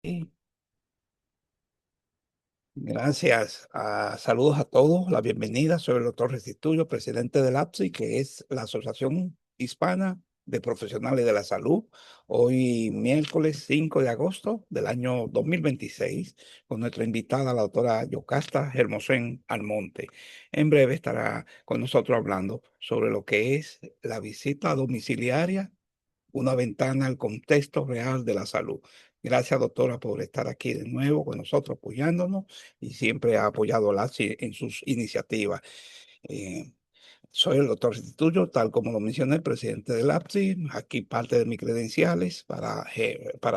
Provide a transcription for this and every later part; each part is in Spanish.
Sí, gracias. Saludos a todos. La bienvenida. Soy el doctor Restituyo, presidente del APSI, que es la Asociación Hispana de Profesionales de la Salud. Hoy, miércoles 5 de agosto del año 2026, con nuestra invitada, la doctora Yocasta Hermosén Almonte. En breve estará con nosotros hablando sobre lo que es la visita domiciliaria, una ventana al contexto real de la salud. Gracias, doctora, por estar aquí de nuevo con nosotros apoyándonos y siempre ha apoyado a LASI en sus iniciativas. Eh, Soy el doctor Restituyo, tal como lo mencioné, presidente del APSI. Aquí parte de mis credenciales para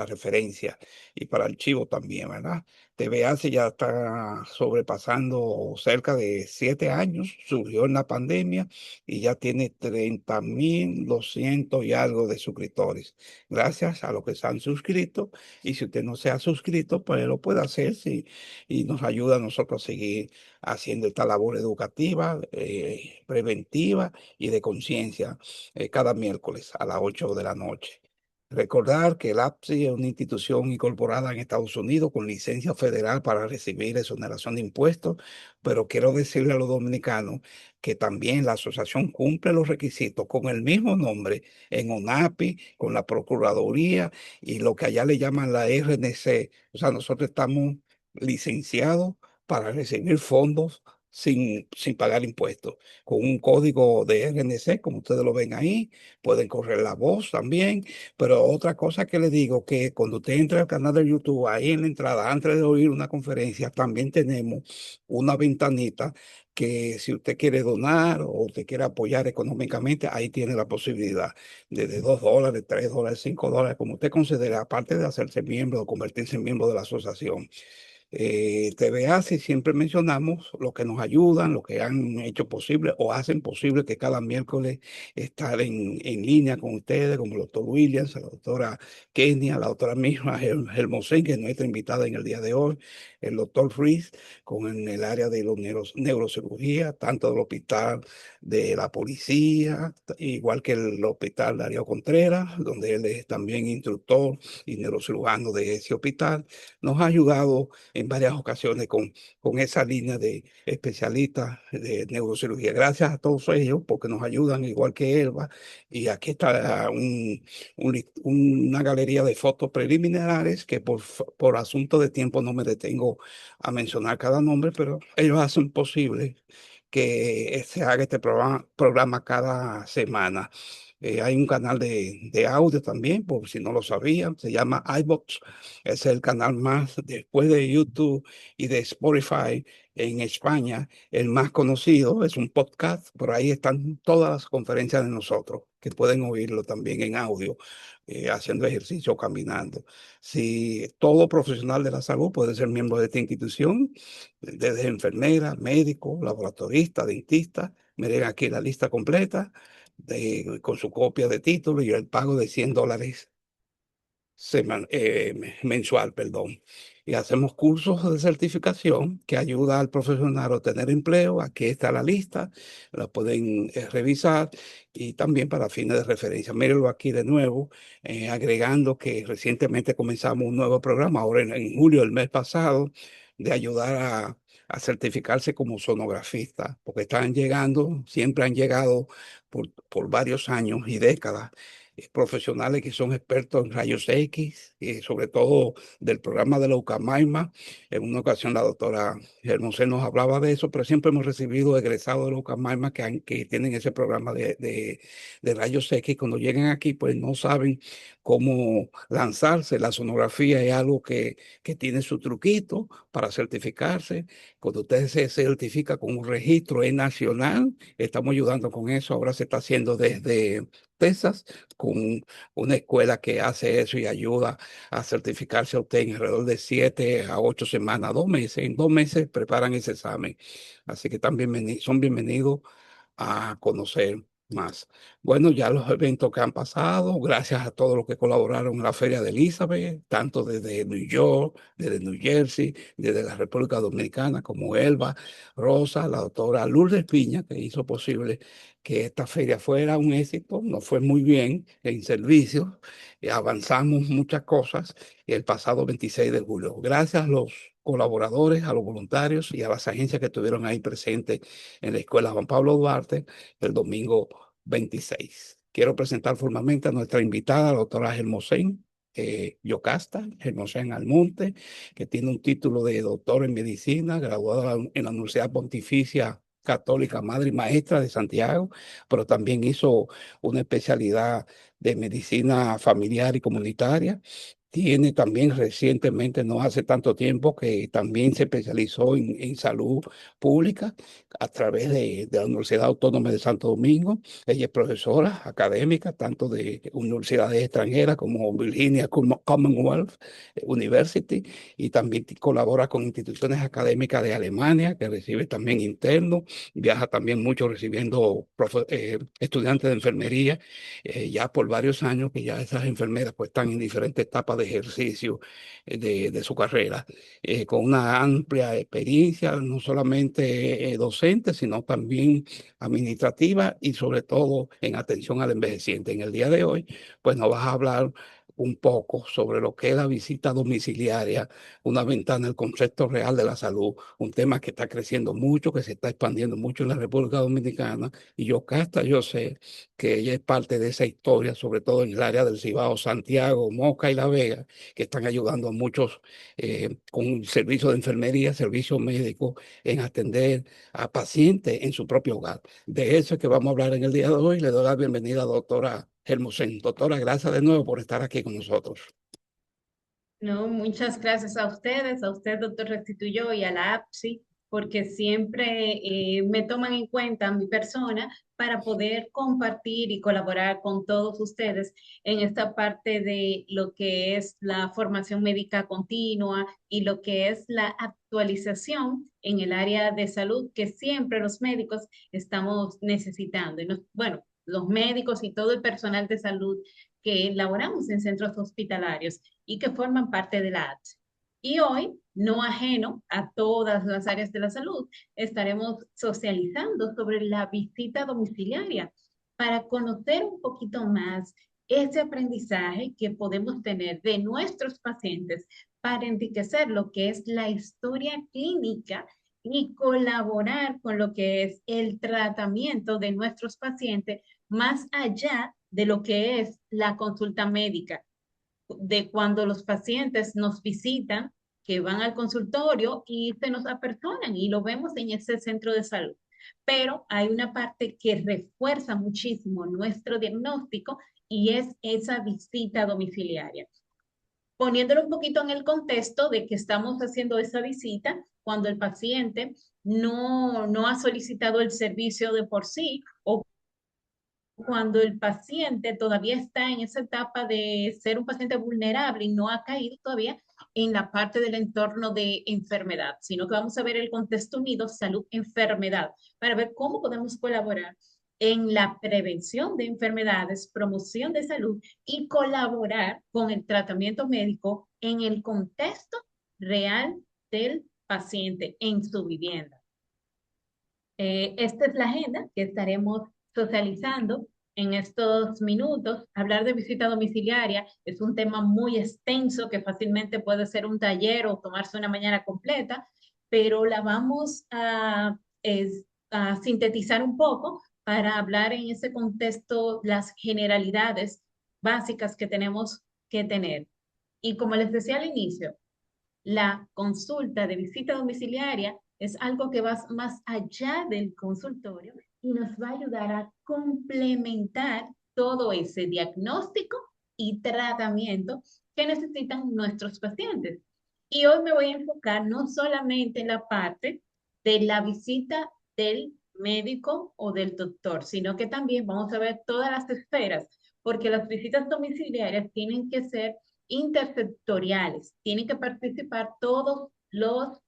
referencia y para archivo también, ¿verdad? TVAC ya está sobrepasando cerca de 7 años, surgió en la pandemia y ya tiene 30.200 y algo de suscriptores. Gracias a los que se han suscrito, y si usted no se ha suscrito, pues lo puede hacer, sí, y nos ayuda a nosotros a seguir haciendo esta labor educativa, preventiva y de conciencia cada miércoles a las 8 de la noche. Recordar que el APSI es una institución incorporada en Estados Unidos con licencia federal para recibir exoneración de impuestos, pero quiero decirle a los dominicanos que también la asociación cumple los requisitos con el mismo nombre en ONAPI, con la Procuraduría y lo que allá le llaman la RNC. O sea, nosotros estamos licenciados para recibir fondos sin pagar impuestos, con un código de RNC, como ustedes lo ven ahí, pueden correr la voz también, pero otra cosa que les digo, que cuando usted entra al canal de YouTube, ahí en la entrada, antes de oír una conferencia, también tenemos una ventanita que si usted quiere donar o usted quiere apoyar económicamente, ahí tiene la posibilidad de $2, $3, $5, como usted considere, aparte de hacerse miembro o convertirse en miembro de la asociación. TVA, si siempre mencionamos lo que nos ayudan, lo que han hecho posible o hacen posible que cada miércoles estar en línea con ustedes, como el doctor Williams, la doctora Kenia, la doctora misma Hermosén, que es nuestra invitada en el día de hoy, el doctor Fries, con en el área de los neurocirugía, tanto del hospital de la policía, igual que el hospital Darío Contreras, donde él es también instructor y neurocirujano de ese hospital. Nos ha ayudado en varias ocasiones con esa línea de especialistas de neurocirugía. Gracias a todos ellos porque nos ayudan igual que Elba. Y aquí está una galería de fotos preliminares que por asunto de tiempo no me detengo a mencionar cada nombre, pero ellos hacen posible que se haga este programa cada semana. Hay un canal de audio también, por si no lo sabían, se llama iVoox. Es el canal más, después de YouTube y de Spotify en España, el más conocido. Es un podcast, por ahí están todas las conferencias de nosotros, que pueden oírlo también en audio, haciendo ejercicio o caminando. Si todo profesional de la salud puede ser miembro de esta institución, desde enfermera, médico, laboratorista, dentista, miren aquí la lista completa con su copia de título y el pago de $100 mensual, perdón. Y hacemos cursos de certificación que ayuda al profesional a obtener empleo. Aquí está la lista, la pueden revisar, y también para fines de referencia. Mírenlo aquí de nuevo, agregando que recientemente comenzamos un nuevo programa, ahora en julio del mes pasado, de ayudar a certificarse como sonografista, porque están llegando, siempre han llegado por varios años y décadas, profesionales que son expertos en rayos X, y sobre todo del programa de la Ucamaima. En una ocasión la doctora Hermosé nos hablaba de eso, pero siempre hemos recibido egresados de la Ucamaima que tienen ese programa de rayos X. Cuando llegan aquí, pues no saben cómo lanzarse. La sonografía es algo que tiene su truquito para certificarse. Cuando usted se certifica con un registro es nacional, estamos ayudando con eso. Ahora se está haciendo desde Texas, con una escuela que hace eso y ayuda a certificarse a usted en alrededor de 7 a 8 semanas, 2 meses. En 2 meses preparan ese examen. Así que también son bienvenidos a conocer. más. Bueno, ya los eventos que han pasado, gracias a todos los que colaboraron en la Feria de Elizabeth, tanto desde New York, desde New Jersey, desde la República Dominicana, como Elba, Rosa, la doctora Lourdes Piña, que hizo posible que esta feria fuera un éxito. Nos fue muy bien en servicios, avanzamos muchas cosas el pasado 26 de julio. Gracias a los colaboradores, a los voluntarios y a las agencias que estuvieron ahí presentes en la Escuela Juan Pablo Duarte el domingo 26. Quiero presentar formalmente a nuestra invitada, la doctora Hermosén Yocasta, Hermosén Almonte, que tiene un título de doctor en medicina, graduada en la Universidad Pontificia Católica Madre y Maestra de Santiago, pero también hizo una especialidad de medicina familiar y comunitaria. Tiene también recientemente, no hace tanto tiempo, que también se especializó en salud pública a través de la Universidad Autónoma de Santo Domingo. Ella es profesora académica, tanto de universidades extranjeras como Virginia Commonwealth University, y también colabora con instituciones académicas de Alemania, que recibe también internos, viaja también mucho recibiendo estudiantes de enfermería, ya por varios años que ya esas enfermeras pues están en diferentes etapas de ejercicio de su carrera, con una amplia experiencia, no solamente docente, sino también administrativa y sobre todo en atención al envejeciente. En el día de hoy, pues nos vas a hablar un poco sobre lo que es la visita domiciliaria, una ventana al concepto real de la salud, un tema que está creciendo mucho, que se está expandiendo mucho en la República Dominicana, y yo sé que ella es parte de esa historia, sobre todo en el área del Cibao, Santiago, Moca y La Vega, que están ayudando a muchos con servicios de enfermería, servicios médicos, en atender a pacientes en su propio hogar. De eso es que vamos a hablar en el día de hoy. Le doy la bienvenida a la doctora Hermosén. Doctora, gracias de nuevo por estar aquí con nosotros. No, muchas gracias a ustedes, a usted, doctor Restituyo, y a la APSI, porque siempre me toman en cuenta mi persona para poder compartir y colaborar con todos ustedes en esta parte de lo que es la formación médica continua y lo que es la actualización en el área de salud que siempre los médicos estamos necesitando. Bueno, los médicos y todo el personal de salud que laboramos en centros hospitalarios y que forman parte de la ATS. Y hoy, no ajeno a todas las áreas de la salud, estaremos socializando sobre la visita domiciliaria para conocer un poquito más ese aprendizaje que podemos tener de nuestros pacientes para enriquecer lo que es la historia clínica y colaborar con lo que es el tratamiento de nuestros pacientes más allá de lo que es la consulta médica, de cuando los pacientes nos visitan, que van al consultorio y se nos apersonan y lo vemos en ese centro de salud. Pero hay una parte que refuerza muchísimo nuestro diagnóstico y es esa visita domiciliaria. Poniéndolo un poquito en el contexto de que estamos haciendo esa visita cuando el paciente no ha solicitado el servicio de por sí o cuando el paciente todavía está en esa etapa de ser un paciente vulnerable y no ha caído todavía en la parte del entorno de enfermedad, sino que vamos a ver el contexto unido salud-enfermedad para ver cómo podemos colaborar en la prevención de enfermedades, promoción de salud y colaborar con el tratamiento médico en el contexto real del paciente en su vivienda. Esta es la agenda que estaremos socializando en estos minutos. Hablar de visita domiciliaria es un tema muy extenso que fácilmente puede ser un taller o tomarse una mañana completa, pero la vamos a sintetizar un poco para hablar en ese contexto las generalidades básicas que tenemos que tener. Y como les decía al inicio, la consulta de visita domiciliaria es algo que va más allá del consultorio y nos va a ayudar a complementar todo ese diagnóstico y tratamiento que necesitan nuestros pacientes. Y hoy me voy a enfocar no solamente en la parte de la visita del médico o del doctor, sino que también vamos a ver todas las esferas, porque las visitas domiciliarias tienen que ser intersectoriales, tienen que participar todos los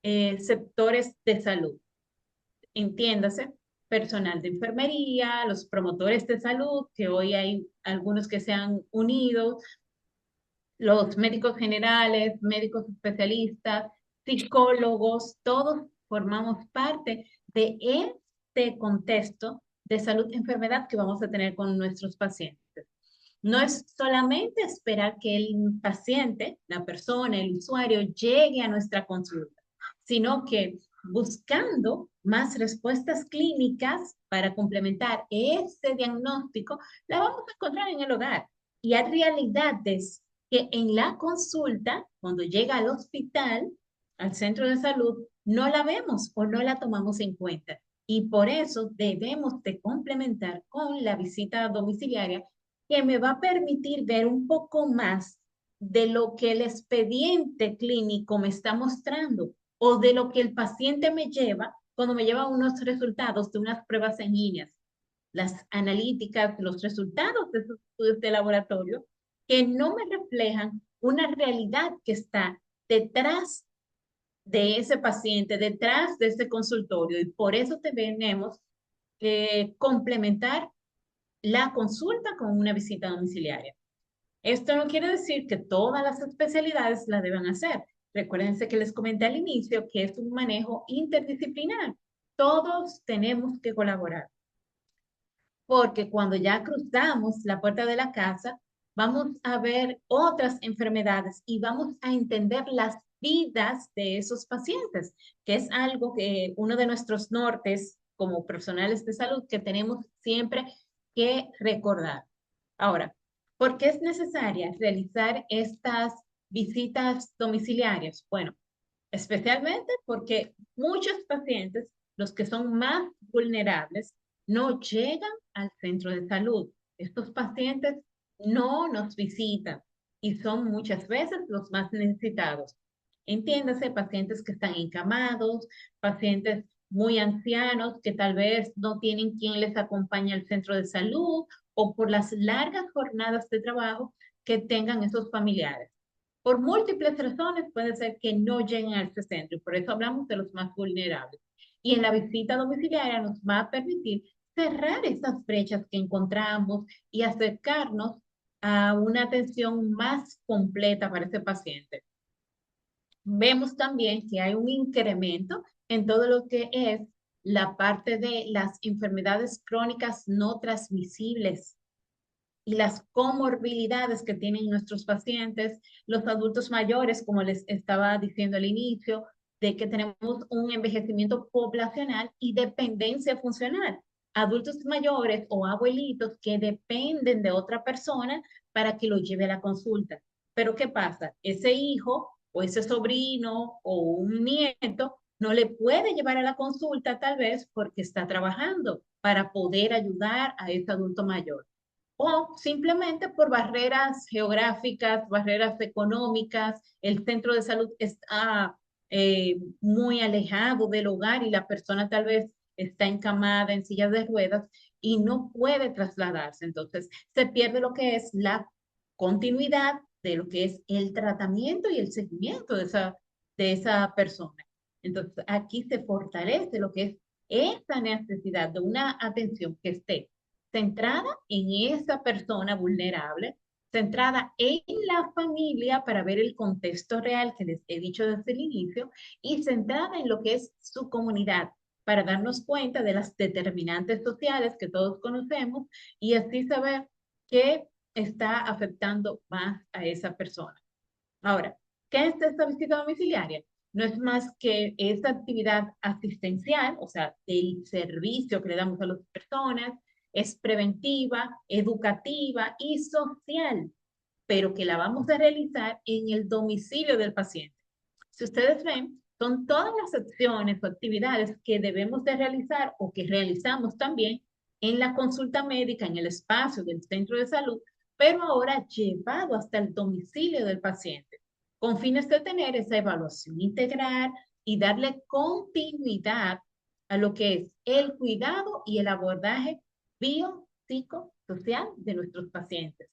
sectores de salud, entiéndase, personal de enfermería, los promotores de salud, que hoy hay algunos que se han unido, los médicos generales, médicos especialistas, psicólogos, todos formamos parte de este contexto de salud-enfermedad que vamos a tener con nuestros pacientes. No es solamente esperar que el paciente, la persona, el usuario llegue a nuestra consulta, sino que buscando más respuestas clínicas para complementar ese diagnóstico, la vamos a encontrar en el hogar. Y hay realidades que en la consulta, cuando llega al hospital, al centro de salud, no la vemos o no la tomamos en cuenta. Y por eso debemos de complementar con la visita domiciliaria que me va a permitir ver un poco más de lo que el expediente clínico me está mostrando o de lo que el paciente me lleva cuando me lleva unos resultados de unas pruebas en líneas, las analíticas, los resultados de esos estudios de laboratorio que no me reflejan una realidad que está detrás de ese paciente, detrás de ese consultorio. Y por eso tenemos que complementar la consulta con una visita domiciliaria. Esto no quiere decir que todas las especialidades la deban hacer. Recuérdense que les comenté al inicio que es un manejo interdisciplinar. Todos tenemos que colaborar, porque cuando ya cruzamos la puerta de la casa, vamos a ver otras enfermedades y vamos a entender las vidas de esos pacientes, que es algo que uno de nuestros nortes como profesionales de salud que tenemos siempre que recordar. Ahora, ¿por qué es necesaria realizar estas visitas domiciliarias? Bueno, especialmente porque muchos pacientes, los que son más vulnerables, no llegan al centro de salud. Estos pacientes no nos visitan y son muchas veces los más necesitados. Entiéndase, pacientes que están encamados, pacientes muy ancianos que tal vez no tienen quien les acompañe al centro de salud o por las largas jornadas de trabajo que tengan esos familiares. Por múltiples razones puede ser que no lleguen a este centro y por eso hablamos de los más vulnerables. Y en la visita domiciliaria nos va a permitir cerrar esas brechas que encontramos y acercarnos a una atención más completa para ese paciente. Vemos también que hay un incremento en todo lo que es la parte de las enfermedades crónicas no transmisibles y las comorbilidades que tienen nuestros pacientes, los adultos mayores, como les estaba diciendo al inicio, de que tenemos un envejecimiento poblacional y dependencia funcional. Adultos mayores o abuelitos que dependen de otra persona para que lo lleve a la consulta. Pero ¿qué pasa? Ese hijo o ese sobrino o un nieto no le puede llevar a la consulta tal vez porque está trabajando para poder ayudar a ese adulto mayor o simplemente por barreras geográficas, barreras económicas, el centro de salud está muy alejado del hogar y la persona tal vez está encamada en silla de ruedas y no puede trasladarse. Entonces, se pierde lo que es la continuidad de lo que es el tratamiento y el seguimiento de esa persona. Entonces, aquí se fortalece lo que es esa necesidad de una atención que esté centrada en esa persona vulnerable, centrada en la familia para ver el contexto real que les he dicho desde el inicio y centrada en lo que es su comunidad para darnos cuenta de las determinantes sociales que todos conocemos y así saber qué está afectando más a esa persona. Ahora, ¿qué es esta visita domiciliaria? No es más que esa actividad asistencial, o sea, del servicio que le damos a las personas, es preventiva, educativa y social, pero que la vamos a realizar en el domicilio del paciente. Si ustedes ven, son todas las acciones o actividades que debemos de realizar o que realizamos también en la consulta médica, en el espacio del centro de salud, pero ahora llevado hasta el domicilio del paciente, con fines de tener esa evaluación integral y darle continuidad a lo que es el cuidado y el abordaje biopsicosocial de nuestros pacientes.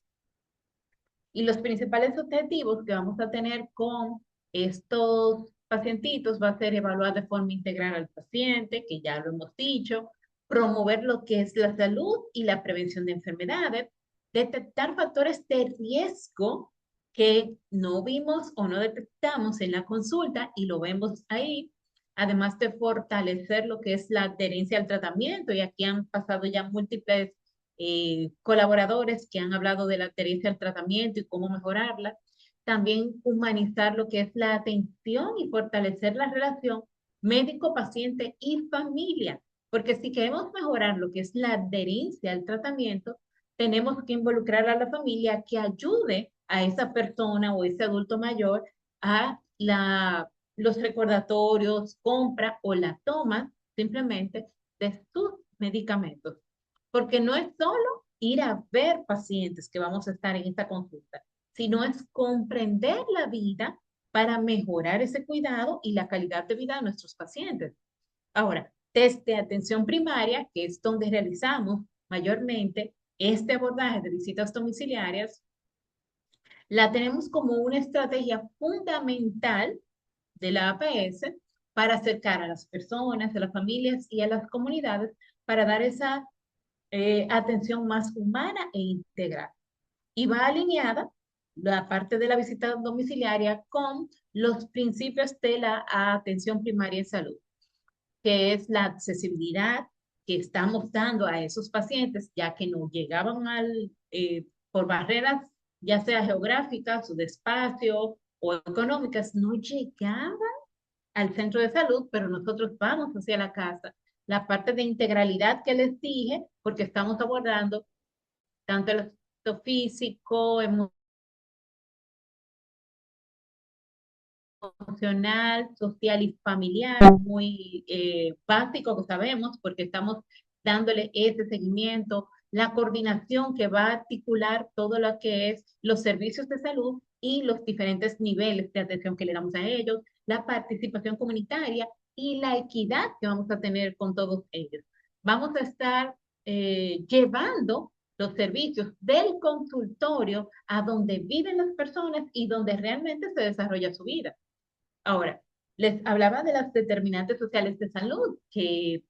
Y los principales objetivos que vamos a tener con estos pacientitos va a ser evaluar de forma integral al paciente, que ya lo hemos dicho, promover lo que es la salud y la prevención de enfermedades, detectar factores de riesgo que no vimos o no detectamos en la consulta y lo vemos ahí, además de fortalecer lo que es la adherencia al tratamiento. Y aquí han pasado ya múltiples colaboradores que han hablado de la adherencia al tratamiento y cómo mejorarla. También humanizar lo que es la atención y fortalecer la relación médico, paciente y familia. Porque si queremos mejorar lo que es la adherencia al tratamiento, tenemos que involucrar a la familia que ayude a esa persona o ese adulto mayor a los recordatorios, compra o la toma simplemente de sus medicamentos. Porque no es solo ir a ver pacientes que vamos a estar en esta consulta, sino es comprender la vida para mejorar ese cuidado y la calidad de vida de nuestros pacientes. Ahora, desde atención primaria, que es donde realizamos mayormente este abordaje de visitas domiciliarias, la tenemos como una estrategia fundamental de la APS para acercar a las personas, a las familias y a las comunidades para dar esa atención más humana e integral. Y va alineada la parte de la visita domiciliaria con los principios de la atención primaria en salud, que es la accesibilidad que estamos dando a esos pacientes, ya que no llegaban por barreras, ya sea geográficas o de espacio o económicas, no llegaban al centro de salud, pero nosotros vamos hacia la casa. La parte de integralidad que les dije, porque estamos abordando tanto el aspecto físico, emocional, social y familiar, muy básico que sabemos, porque estamos dándole ese seguimiento, la coordinación que va a articular todo lo que es los servicios de salud y los diferentes niveles de atención que le damos a ellos, la participación comunitaria y la equidad que vamos a tener con todos ellos. Vamos a estar llevando los servicios del consultorio a donde viven las personas y donde realmente se desarrolla su vida. Ahora, les hablaba de las determinantes sociales de salud, que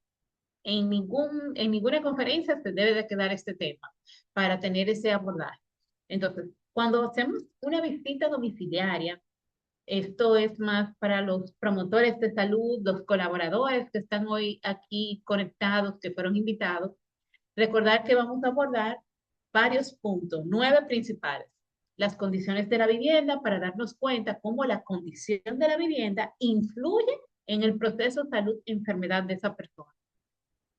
en ninguna conferencia se debe de quedar este tema para tener ese abordaje. Entonces, cuando hacemos una visita domiciliaria, esto es más para los promotores de salud, los colaboradores que están hoy aquí conectados, que fueron invitados, recordar que vamos a abordar varios puntos, 9 principales. Las condiciones de la vivienda para darnos cuenta cómo la condición de la vivienda influye en el proceso salud-enfermedad de esa persona.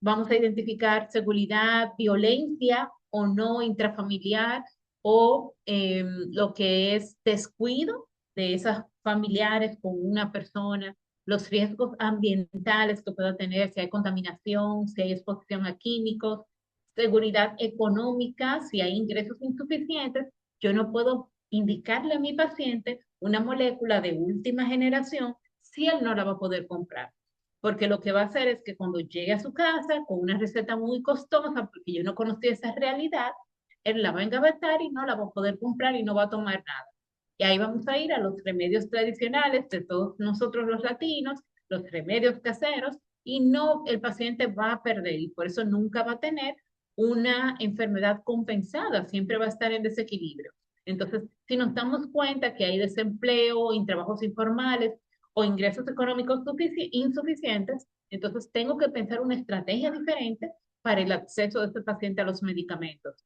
Vamos a identificar seguridad, violencia o no intrafamiliar o lo que es descuido de esas familiares con una persona, los riesgos ambientales que pueda tener, si hay contaminación, si hay exposición a químicos, seguridad económica, si hay ingresos insuficientes. Yo no puedo indicarle a mi paciente una molécula de última generación si él no la va a poder comprar, porque lo que va a hacer es que cuando llegue a su casa con una receta muy costosa, porque yo no conocía esa realidad, él la va a engavetar y no la va a poder comprar y no va a tomar nada. Y ahí vamos a ir a los remedios tradicionales de todos nosotros los latinos, los remedios caseros, y no, el paciente va a perder y por eso nunca va a tener una enfermedad compensada, siempre va a estar en desequilibrio. Entonces, si nos damos cuenta que hay desempleo, en trabajos informales, o ingresos económicos insuficientes, entonces tengo que pensar una estrategia diferente para el acceso de este paciente a los medicamentos.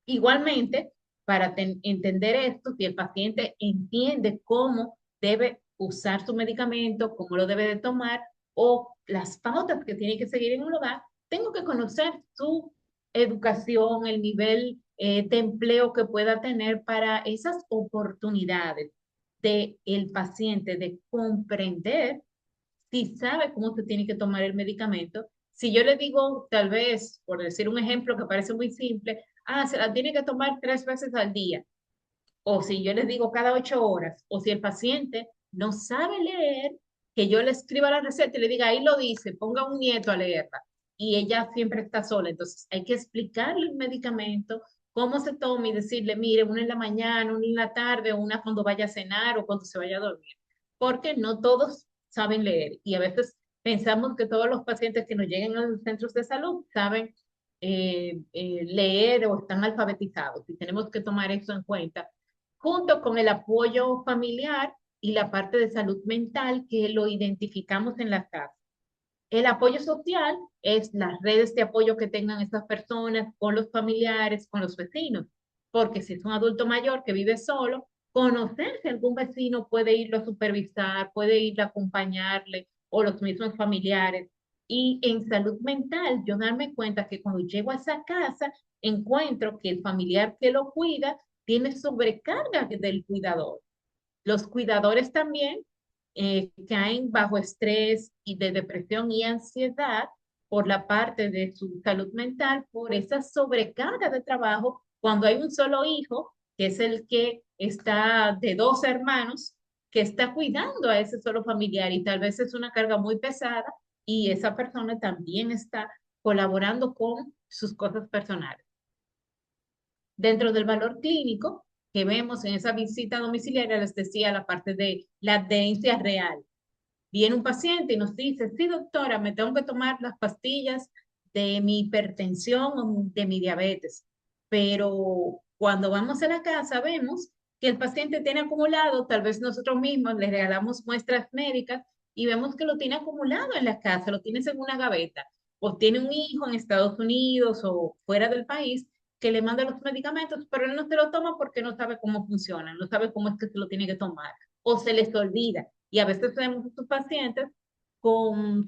Igualmente, para entender esto, si el paciente entiende cómo debe usar su medicamento, cómo lo debe de tomar o las pautas que tiene que seguir en un lugar, tengo que conocer su educación, el nivel de empleo que pueda tener para esas oportunidades de el paciente de comprender si sabe cómo se tiene que tomar el medicamento. Si yo le digo, tal vez, por decir un ejemplo que parece muy simple, se la tiene que tomar 3 veces al día, o si yo les digo cada 8 horas, o si el paciente no sabe leer, que yo le escriba la receta y le diga, ahí lo dice, ponga un nieto a leerla, y ella siempre está sola. Entonces hay que explicarle el medicamento, cómo se toma y decirle, mire, una en la mañana, una en la tarde, o una cuando vaya a cenar o cuando se vaya a dormir, porque no todos saben leer y a veces Pensamos que todos los pacientes que nos lleguen a los centros de salud saben leer o están alfabetizados y tenemos que tomar eso en cuenta, junto con el apoyo familiar y la parte de salud mental que lo identificamos en la casa. El apoyo social es las redes de apoyo que tengan estas personas con los familiares, con los vecinos, porque si es un adulto mayor que vive solo, conocer si algún vecino puede irlo a supervisar, puede ir a acompañarle o los mismos familiares. Y en salud mental, yo darme cuenta que cuando llego a esa casa, encuentro que el familiar que lo cuida tiene sobrecarga del cuidador. Los cuidadores también caen bajo estrés y de depresión y ansiedad por la parte de su salud mental, por esa sobrecarga de trabajo, cuando hay un solo hijo, que es el que está de dos hermanos, que está cuidando a ese solo familiar y tal vez es una carga muy pesada y esa persona también está colaborando con sus cosas personales. Dentro del valor clínico que vemos en esa visita domiciliaria, les decía la parte de la adherencia real. Viene un paciente y nos dice, sí, doctora, me tengo que tomar las pastillas de mi hipertensión o de mi diabetes. Pero cuando vamos a la casa vemos que el paciente tiene acumulado, tal vez nosotros mismos le regalamos muestras médicas y vemos que lo tiene acumulado en la casa, lo tienes en una gaveta, o tiene un hijo en Estados Unidos o fuera del país que le manda los medicamentos, pero él no se lo toma porque no sabe cómo funcionan, no sabe cómo es que se lo tiene que tomar, o se les olvida. Y a veces tenemos estos pacientes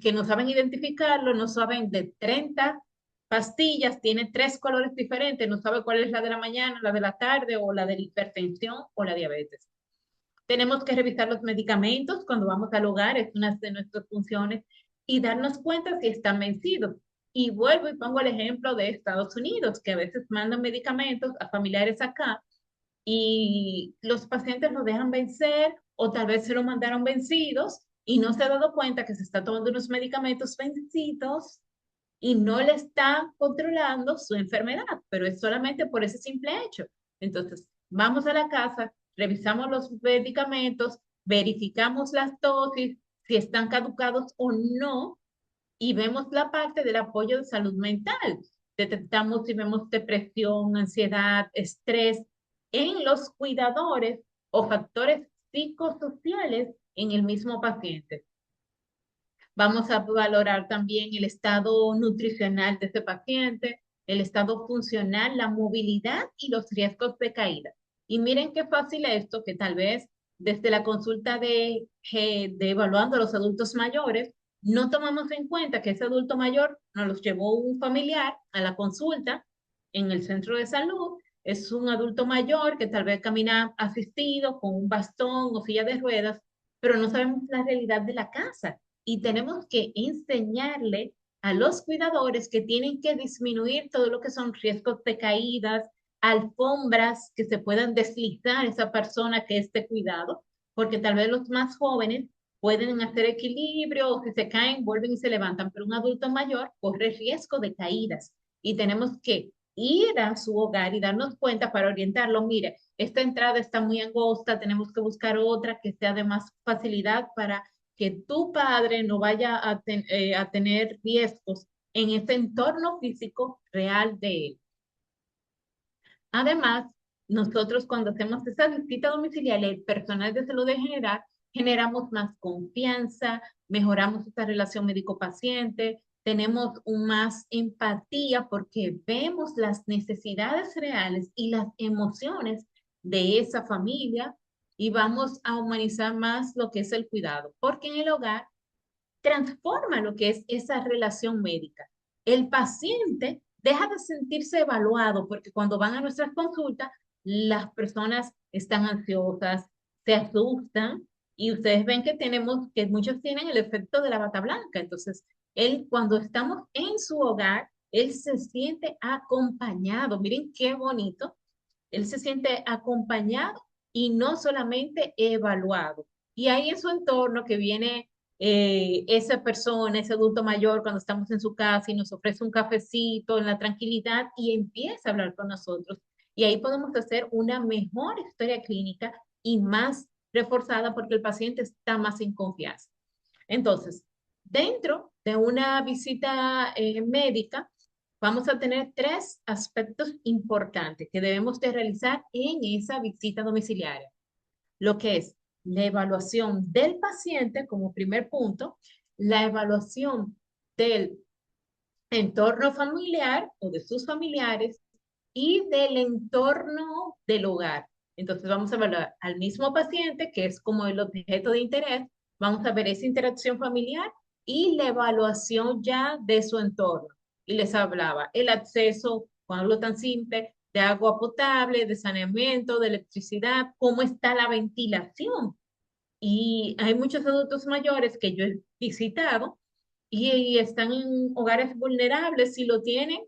que no saben identificarlo, no saben de 30 pastillas, tiene tres colores diferentes, no sabe cuál es la de la mañana, la de la tarde o la de la hipertensión o la diabetes. Tenemos que revisar los medicamentos cuando vamos al hogar, es una de nuestras funciones, y darnos cuenta si están vencidos. Y vuelvo y pongo el ejemplo de Estados Unidos, que a veces mandan medicamentos a familiares acá y los pacientes lo dejan vencer o tal vez se lo mandaron vencidos y no se ha dado cuenta que se está tomando unos medicamentos vencidos y no le está controlando su enfermedad, pero es solamente por ese simple hecho. Entonces, vamos a la casa, revisamos los medicamentos, verificamos las dosis, si están caducados o no, y vemos la parte del apoyo de salud mental. Detectamos si vemos depresión, ansiedad, estrés en los cuidadores o factores psicosociales en el mismo paciente. Vamos a valorar también el estado nutricional de ese paciente, el estado funcional, la movilidad y los riesgos de caída. Y miren qué fácil esto, que tal vez desde la consulta de evaluando a los adultos mayores, no tomamos en cuenta que ese adulto mayor nos los llevó un familiar a la consulta en el centro de salud. Es un adulto mayor que tal vez camina asistido con un bastón o silla de ruedas, pero no sabemos la realidad de la casa y tenemos que enseñarle a los cuidadores que tienen que disminuir todo lo que son riesgos de caídas, alfombras que se puedan deslizar esa persona que esté cuidado, porque tal vez los más jóvenes pueden hacer equilibrio o si se caen vuelven y se levantan, pero un adulto mayor corre riesgo de caídas y tenemos que ir a su hogar y darnos cuenta para orientarlo. Mire, esta entrada está muy angosta, tenemos que buscar otra que sea de más facilidad para que tu padre no vaya a tener riesgos en ese entorno físico real de él. Además, nosotros cuando hacemos esa visita domiciliaria, el personal de salud en general, generamos más confianza, mejoramos esa relación médico-paciente, tenemos más empatía porque vemos las necesidades reales y las emociones de esa familia y vamos a humanizar más lo que es el cuidado, porque en el hogar transforma lo que es esa relación médica. El paciente deja de sentirse evaluado porque cuando van a nuestras consultas, las personas están ansiosas, se asustan y ustedes ven que tenemos, que muchos tienen el efecto de la bata blanca. Entonces, él cuando estamos en su hogar, él se siente acompañado. Miren qué bonito. Él se siente acompañado y no solamente evaluado. Y ahí en su entorno que viene esa persona, ese adulto mayor, cuando estamos en su casa y nos ofrece un cafecito en la tranquilidad y empieza a hablar con nosotros. Y ahí podemos hacer una mejor historia clínica y más reforzada porque el paciente está más en confianza. Entonces, Dentro de una visita médica, vamos a tener tres aspectos importantes que debemos de realizar en esa visita domiciliaria. Lo que es la evaluación del paciente como primer punto, la evaluación del entorno familiar o de sus familiares y del entorno del hogar. Entonces vamos a evaluar al mismo paciente, que es como el objeto de interés, vamos a ver esa interacción familiar y la evaluación ya de su entorno. Y les hablaba el acceso, con algo tan simple, de agua potable, de saneamiento, de electricidad, cómo está la ventilación. Y hay muchos adultos mayores que yo he visitado y están en hogares vulnerables y lo tienen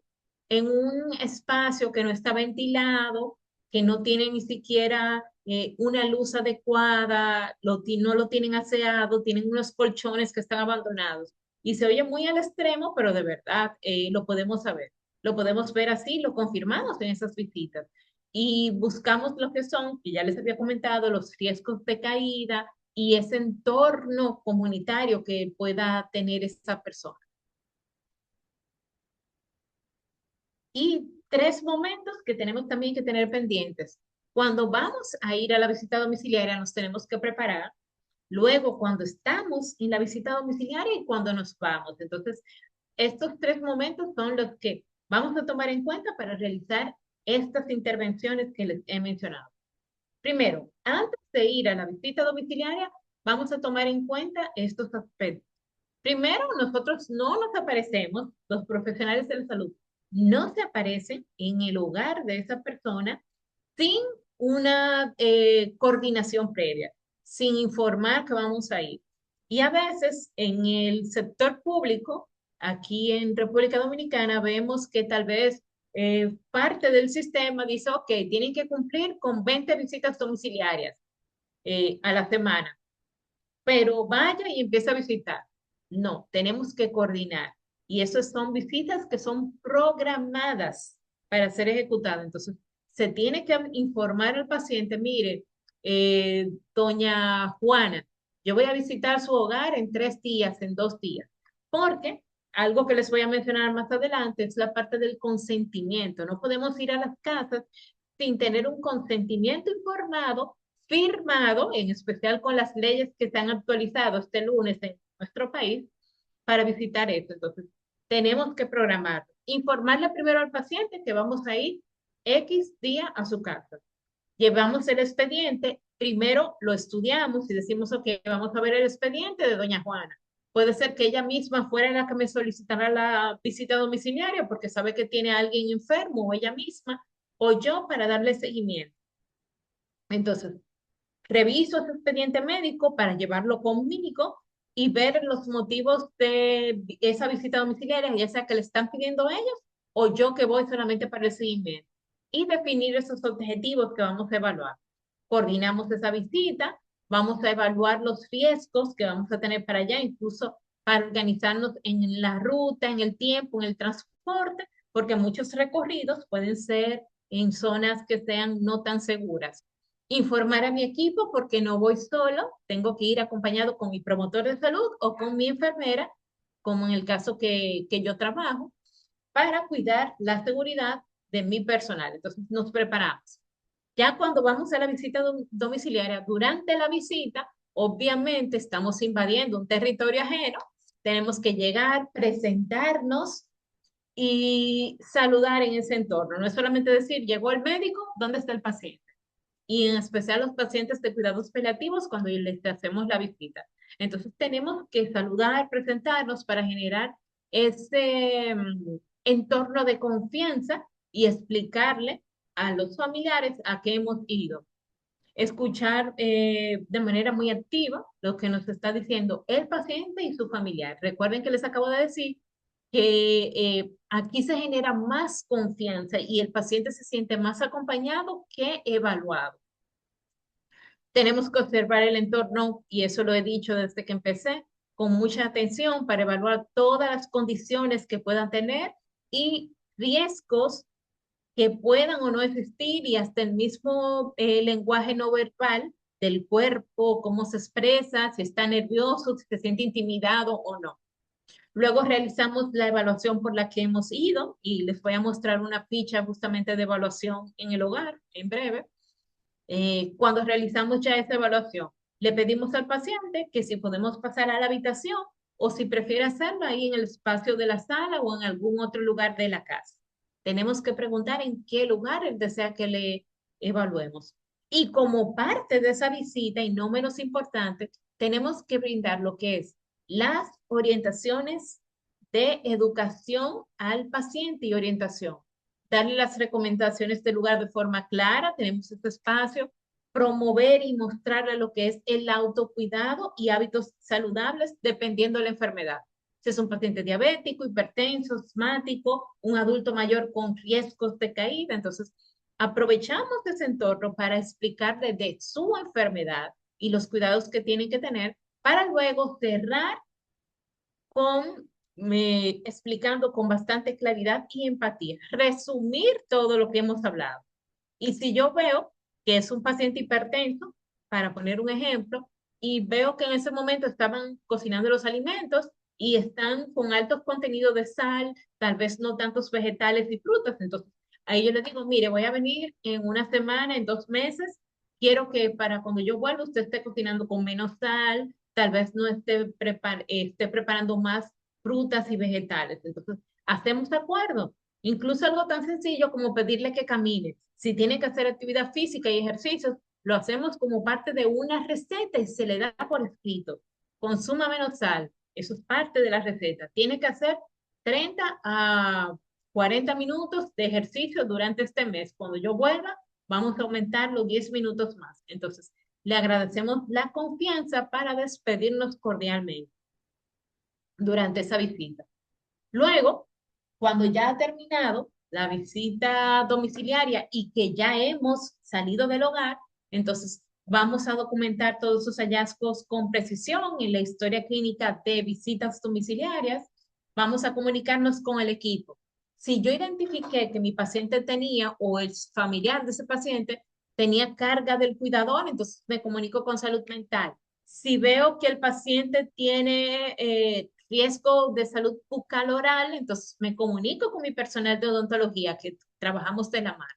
en un espacio que no está ventilado, que no tiene ni siquiera una luz adecuada, no lo tienen aseado, tienen unos colchones que están abandonados. Y se oye muy al extremo, pero de verdad lo podemos saber. Lo podemos ver así, lo confirmamos en esas visitas. Y buscamos lo que son, que ya les había comentado, los riesgos de caída, y ese entorno comunitario que pueda tener esa persona. Y tres momentos que tenemos también que tener pendientes. Cuando vamos a ir a la visita domiciliaria, nos tenemos que preparar. Luego, cuando estamos en la visita domiciliaria y cuando nos vamos. Entonces, estos tres momentos son los que vamos a tomar en cuenta para realizar estas intervenciones que les he mencionado. Primero, antes de ir a la visita domiciliaria, vamos a tomar en cuenta estos aspectos. Primero, nosotros no nos aparecemos, los profesionales de la salud no se aparecen en el hogar de esa persona sin una coordinación previa, sin informar que vamos a ir. Y a veces en el sector público, aquí en República Dominicana, vemos que tal vez parte del sistema dice, ok, tienen que cumplir con 20 visitas domiciliarias a la semana, pero vaya y empieza a visitar. No, tenemos que coordinar. Y esas son visitas que son programadas para ser ejecutadas. Entonces, se tiene que informar al paciente, mire, doña Juana, yo voy a visitar su hogar en 3 días, en 2 días, porque algo que les voy a mencionar más adelante es la parte del consentimiento. No podemos ir a las casas sin tener un consentimiento informado, firmado, en especial con las leyes que se han actualizado este lunes en nuestro país, para visitar esto. Entonces, tenemos que programar. Informarle primero al paciente que vamos a ir X día a su casa. Llevamos el expediente, primero lo estudiamos y decimos, ok, vamos a ver el expediente de doña Juana. Puede ser que ella misma fuera la que me solicitara la visita domiciliaria porque sabe que tiene a alguien enfermo o ella misma o yo para darle seguimiento. Entonces, reviso ese expediente médico para llevarlo conmigo y ver los motivos de esa visita domiciliaria, ya sea que le están pidiendo a ellos o yo que voy solamente para el seguimiento. Y definir esos objetivos que vamos a evaluar. Coordinamos esa visita, vamos a evaluar los riesgos que vamos a tener para allá, incluso para organizarnos en la ruta, en el tiempo, en el transporte, porque muchos recorridos pueden ser en zonas que sean no tan seguras. Informar a mi equipo porque no voy solo, tengo que ir acompañado con mi promotor de salud o con mi enfermera, como en el caso que yo trabajo, para cuidar la seguridad de mi personal. Entonces nos preparamos. Ya cuando vamos a la visita domiciliaria, durante la visita, obviamente estamos invadiendo un territorio ajeno, tenemos que llegar, presentarnos y saludar en ese entorno. No es solamente decir, llegó el médico, ¿dónde está el paciente? Y en especial los pacientes de cuidados paliativos cuando les hacemos la visita. Entonces tenemos que saludar, presentarnos para generar ese entorno de confianza y explicarle a los familiares a qué hemos ido. Escuchar de manera muy activa lo que nos está diciendo el paciente y su familiar. Recuerden que les acabo de decir que aquí se genera más confianza y el paciente se siente más acompañado que evaluado. Tenemos que observar el entorno, y eso lo he dicho desde que empecé, con mucha atención para evaluar todas las condiciones que puedan tener y riesgos que puedan o no existir y hasta el mismo lenguaje no verbal del cuerpo, cómo se expresa, si está nervioso, si se siente intimidado o no. Luego realizamos la evaluación por la que hemos ido y les voy a mostrar una ficha justamente de evaluación en el hogar en breve. Cuando realizamos ya esa evaluación, le pedimos al paciente que si podemos pasar a la habitación o si prefiere hacerlo ahí en el espacio de la sala o en algún otro lugar de la casa. Tenemos que preguntar en qué lugar él desea que le evaluemos. Y como parte de esa visita, y no menos importante, tenemos que brindar lo que es las orientaciones de educación al paciente y orientación, darle las recomendaciones del lugar de forma clara, tenemos este espacio, promover y mostrarle lo que es el autocuidado y hábitos saludables dependiendo de la enfermedad. Si es un paciente diabético, hipertenso, asmático, un adulto mayor con riesgos de caída, entonces aprovechamos ese entorno para explicarle de su enfermedad y los cuidados que tienen que tener para luego cerrar con explicando con bastante claridad y empatía, resumir todo lo que hemos hablado. Y si yo veo que es un paciente hipertenso, para poner un ejemplo, y veo que en ese momento estaban cocinando los alimentos y están con altos contenidos de sal, tal vez no tantos vegetales y frutas, entonces ahí yo le digo, mire, voy a venir en una semana, en 2 meses, quiero que para cuando yo vuelva usted esté cocinando con menos sal, tal vez no esté preparando más frutas y vegetales. Entonces, hacemos acuerdo. Incluso algo tan sencillo como pedirle que camine. Si tiene que hacer actividad física y ejercicios, lo hacemos como parte de una receta y se le da por escrito. Consuma menos sal. Eso es parte de la receta. Tiene que hacer 30 a 40 minutos de ejercicio durante este mes. Cuando yo vuelva, vamos a aumentar los 10 minutos más. Entonces, le agradecemos la confianza para despedirnos cordialmente durante esa visita. Luego, cuando ya ha terminado la visita domiciliaria y que ya hemos salido del hogar, entonces vamos a documentar todos esos hallazgos con precisión en la historia clínica de visitas domiciliarias. Vamos a comunicarnos con el equipo. Si yo identifiqué que mi paciente tenía o el familiar de ese paciente tenía carga del cuidador, entonces me comunico con salud mental. Si veo que el paciente tiene riesgo de salud bucal oral, entonces me comunico con mi personal de odontología, que trabajamos de la mano,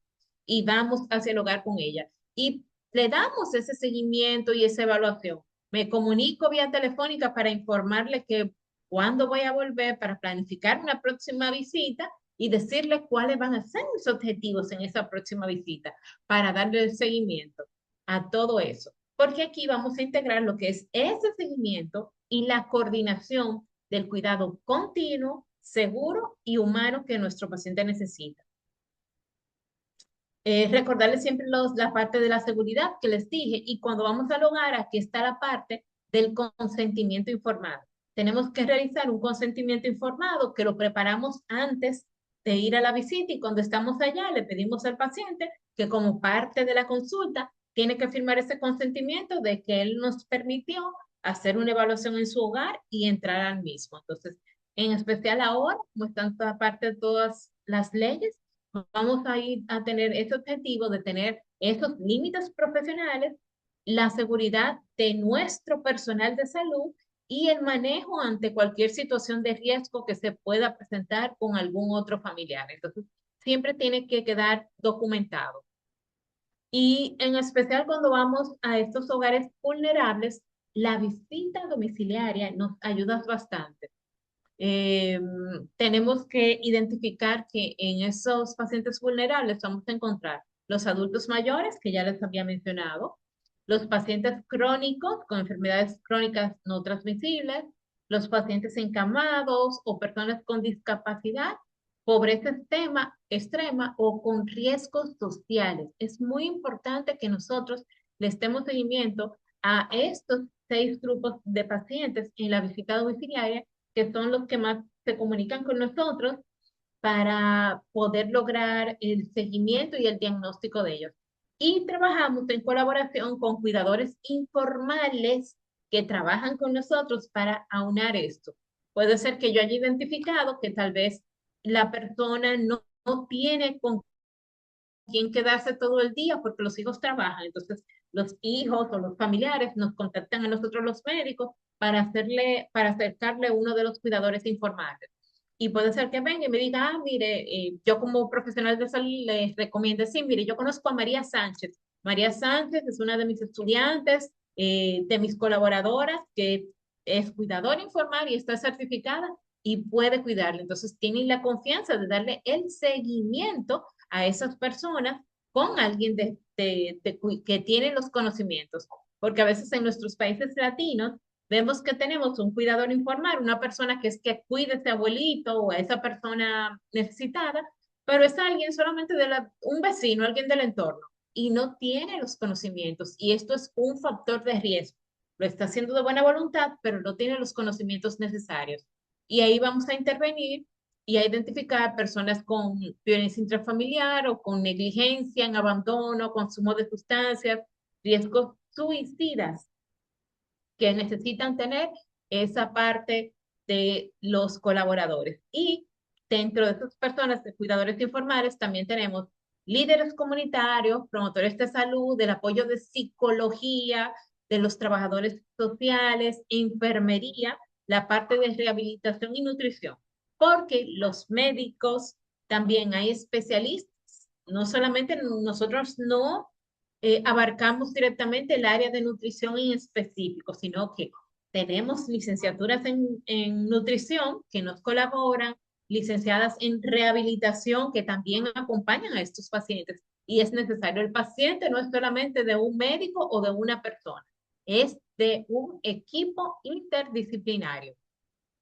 y vamos hacia el hogar con ella. Y le damos ese seguimiento y esa evaluación. Me comunico vía telefónica para informarle que cuándo voy a volver para planificar una próxima visita y decirle cuáles van a ser mis objetivos en esa próxima visita para darle el seguimiento a todo eso. Porque aquí vamos a integrar lo que es ese seguimiento y la coordinación del cuidado continuo, seguro y humano que nuestro paciente necesita. Recordarles siempre la parte de la seguridad que les dije y cuando vamos al hogar, aquí está la parte del consentimiento informado. Tenemos que realizar un consentimiento informado que lo preparamos antes de ir a la visita y cuando estamos allá le pedimos al paciente que como parte de la consulta tiene que firmar ese consentimiento de que él nos permitió hacer una evaluación en su hogar y entrar al mismo. Entonces, en especial ahora, como están toda parte de todas las leyes, vamos a ir a tener ese objetivo de tener esos límites profesionales, la seguridad de nuestro personal de salud y el manejo ante cualquier situación de riesgo que se pueda presentar con algún otro familiar. Entonces, siempre tiene que quedar documentado. Y en especial cuando vamos a estos hogares vulnerables, la visita domiciliaria nos ayuda bastante. Eh, Tenemos que identificar que en esos pacientes vulnerables vamos a encontrar los adultos mayores, que ya les había mencionado, los pacientes crónicos con enfermedades crónicas no transmisibles, los pacientes encamados o personas con discapacidad, pobreza extrema o con riesgos sociales. Es muy importante que nosotros le estemos seguimiento a estos 6 grupos de pacientes en la visita domiciliaria que son los que más se comunican con nosotros para poder lograr el seguimiento y el diagnóstico de ellos. Y trabajamos en colaboración con cuidadores informales que trabajan con nosotros para aunar esto. Puede ser que yo haya identificado que tal vez la persona no tiene con quién quedarse todo el día porque los hijos trabajan. Entonces, los hijos o los familiares nos contactan a nosotros los médicos para acercarle a uno de los cuidadores informales. Y puede ser que venga y me diga, ah, mire, yo como profesional de salud les recomiendo, sí, mire, yo conozco a María Sánchez. María Sánchez es una de mis estudiantes, de mis colaboradoras, que es cuidadora informal y está certificada y puede cuidarle. Entonces tienen la confianza de darle el seguimiento a esas personas con alguien que tiene los conocimientos. Porque a veces en nuestros países latinos vemos que tenemos un cuidador informal, una persona que es que cuide a ese abuelito o a esa persona necesitada, pero es alguien solamente un vecino, alguien del entorno, y no tiene los conocimientos. Y esto es un factor de riesgo. Lo está haciendo de buena voluntad, pero no tiene los conocimientos necesarios. Y ahí vamos a intervenir y a identificar personas con violencia intrafamiliar o con negligencia en abandono, consumo de sustancias, riesgos suicidas que necesitan tener esa parte de los colaboradores. Y dentro de esas personas, de cuidadores informales, también tenemos líderes comunitarios, promotores de salud, del apoyo de psicología, de los trabajadores sociales, enfermería, la parte de rehabilitación y nutrición, porque los médicos también hay especialistas, no solamente nosotros no abarcamos directamente el área de nutrición en específico, sino que tenemos licenciaturas en nutrición que nos colaboran, licenciadas en rehabilitación que también acompañan a estos pacientes. Y es necesario, el paciente no es solamente de un médico o de una persona, es de un equipo interdisciplinario.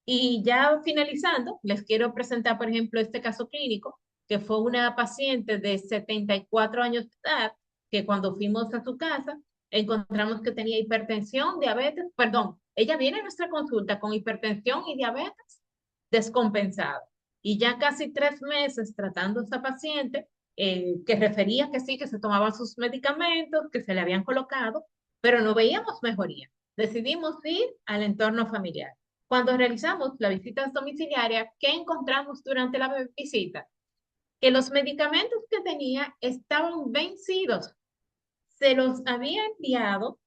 Y ya finalizando, les quiero presentar, por ejemplo, este caso clínico, que fue una paciente de 74 años de edad, que cuando fuimos a su casa, encontramos que tenía hipertensión, diabetes, perdón, ella viene a nuestra consulta con hipertensión y diabetes descompensada. Y ya casi 3 meses tratando a esta paciente, que refería que sí, que se tomaban sus medicamentos, que se le habían colocado, pero no veíamos mejoría. Decidimos ir al entorno familiar. Cuando realizamos la visita domiciliaria, ¿qué encontramos durante la visita? Que los medicamentos que tenía estaban vencidos. Se los había enviado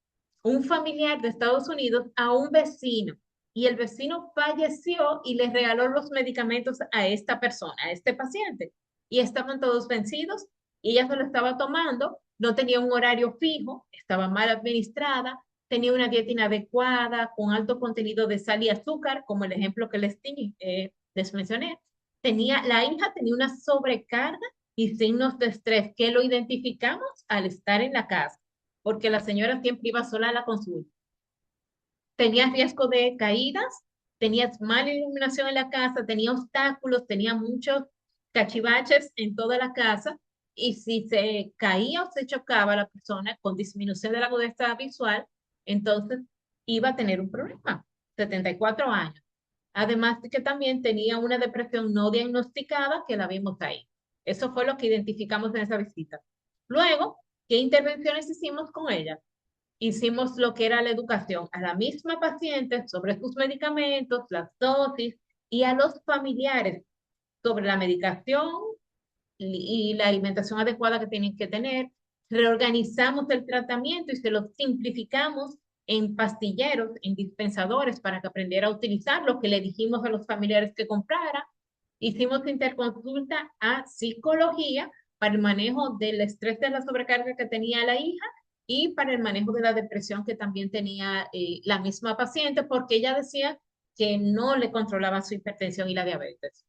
un familiar de Estados Unidos a un vecino y el vecino falleció y le regaló los medicamentos a esta persona, a este paciente. Y estaban todos vencidos y ella se lo estaba tomando, no tenía un horario fijo, estaba mal administrada, tenía una dieta inadecuada, con alto contenido de sal y azúcar, como el ejemplo que les mencioné. La hija tenía una sobrecarga y signos de estrés que lo identificamos al estar en la casa, porque la señora siempre iba sola a la consulta. Tenía riesgo de caídas, tenía mala iluminación en la casa, tenía obstáculos, tenía muchos cachivaches en toda la casa, y si se caía o se chocaba la persona con disminución de la agudeza visual, entonces iba a tener un problema. 74 años. Además de que también tenía una depresión no diagnosticada que la vimos ahí. Eso fue lo que identificamos en esa visita. Luego, ¿qué intervenciones hicimos con ella? Hicimos lo que era la educación a la misma paciente sobre sus medicamentos, las dosis, y a los familiares sobre la medicación y la alimentación adecuada que tienen que tener. Reorganizamos el tratamiento y se lo simplificamos en pastilleros, en dispensadores para que aprendiera a utilizar lo que le dijimos a los familiares que comprara. Hicimos interconsulta a psicología para el manejo del estrés de la sobrecarga que tenía la hija y para el manejo de la depresión que también tenía la misma paciente, porque ella decía que no le controlaba su hipertensión y la diabetes.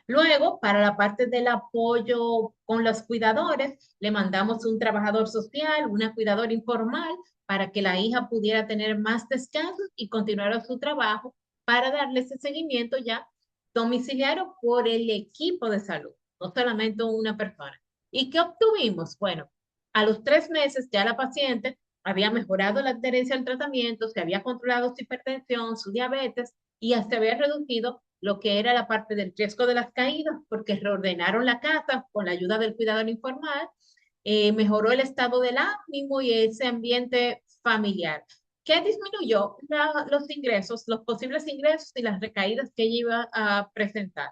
Luego, para la parte del apoyo con los cuidadores, le mandamos un trabajador social, una cuidadora informal, para que la hija pudiera tener más descanso y continuar su trabajo para darle ese seguimiento ya domiciliario por el equipo de salud, no solamente una persona. ¿Y qué obtuvimos? Bueno, a los 3 meses ya la paciente había mejorado la adherencia al tratamiento, se había controlado su hipertensión, su diabetes y hasta había reducido lo que era la parte del riesgo de las caídas, porque reordenaron la casa con la ayuda del cuidador informal, mejoró el estado del ánimo y ese ambiente familiar. ¿Qué disminuyó los ingresos, los posibles ingresos y las recaídas que ella iba a presentar?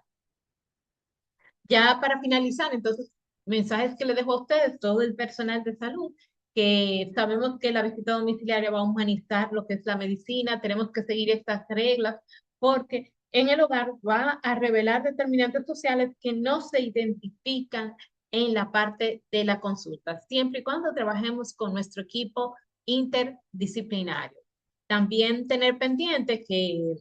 Ya para finalizar, entonces, mensajes que le dejo a ustedes, todo el personal de salud, que sabemos que la visita domiciliaria va a humanizar lo que es la medicina, tenemos que seguir estas reglas, porque en el hogar va a revelar determinantes sociales que no se identifican en la parte de la consulta, siempre y cuando trabajemos con nuestro equipo interdisciplinario. También tener pendiente que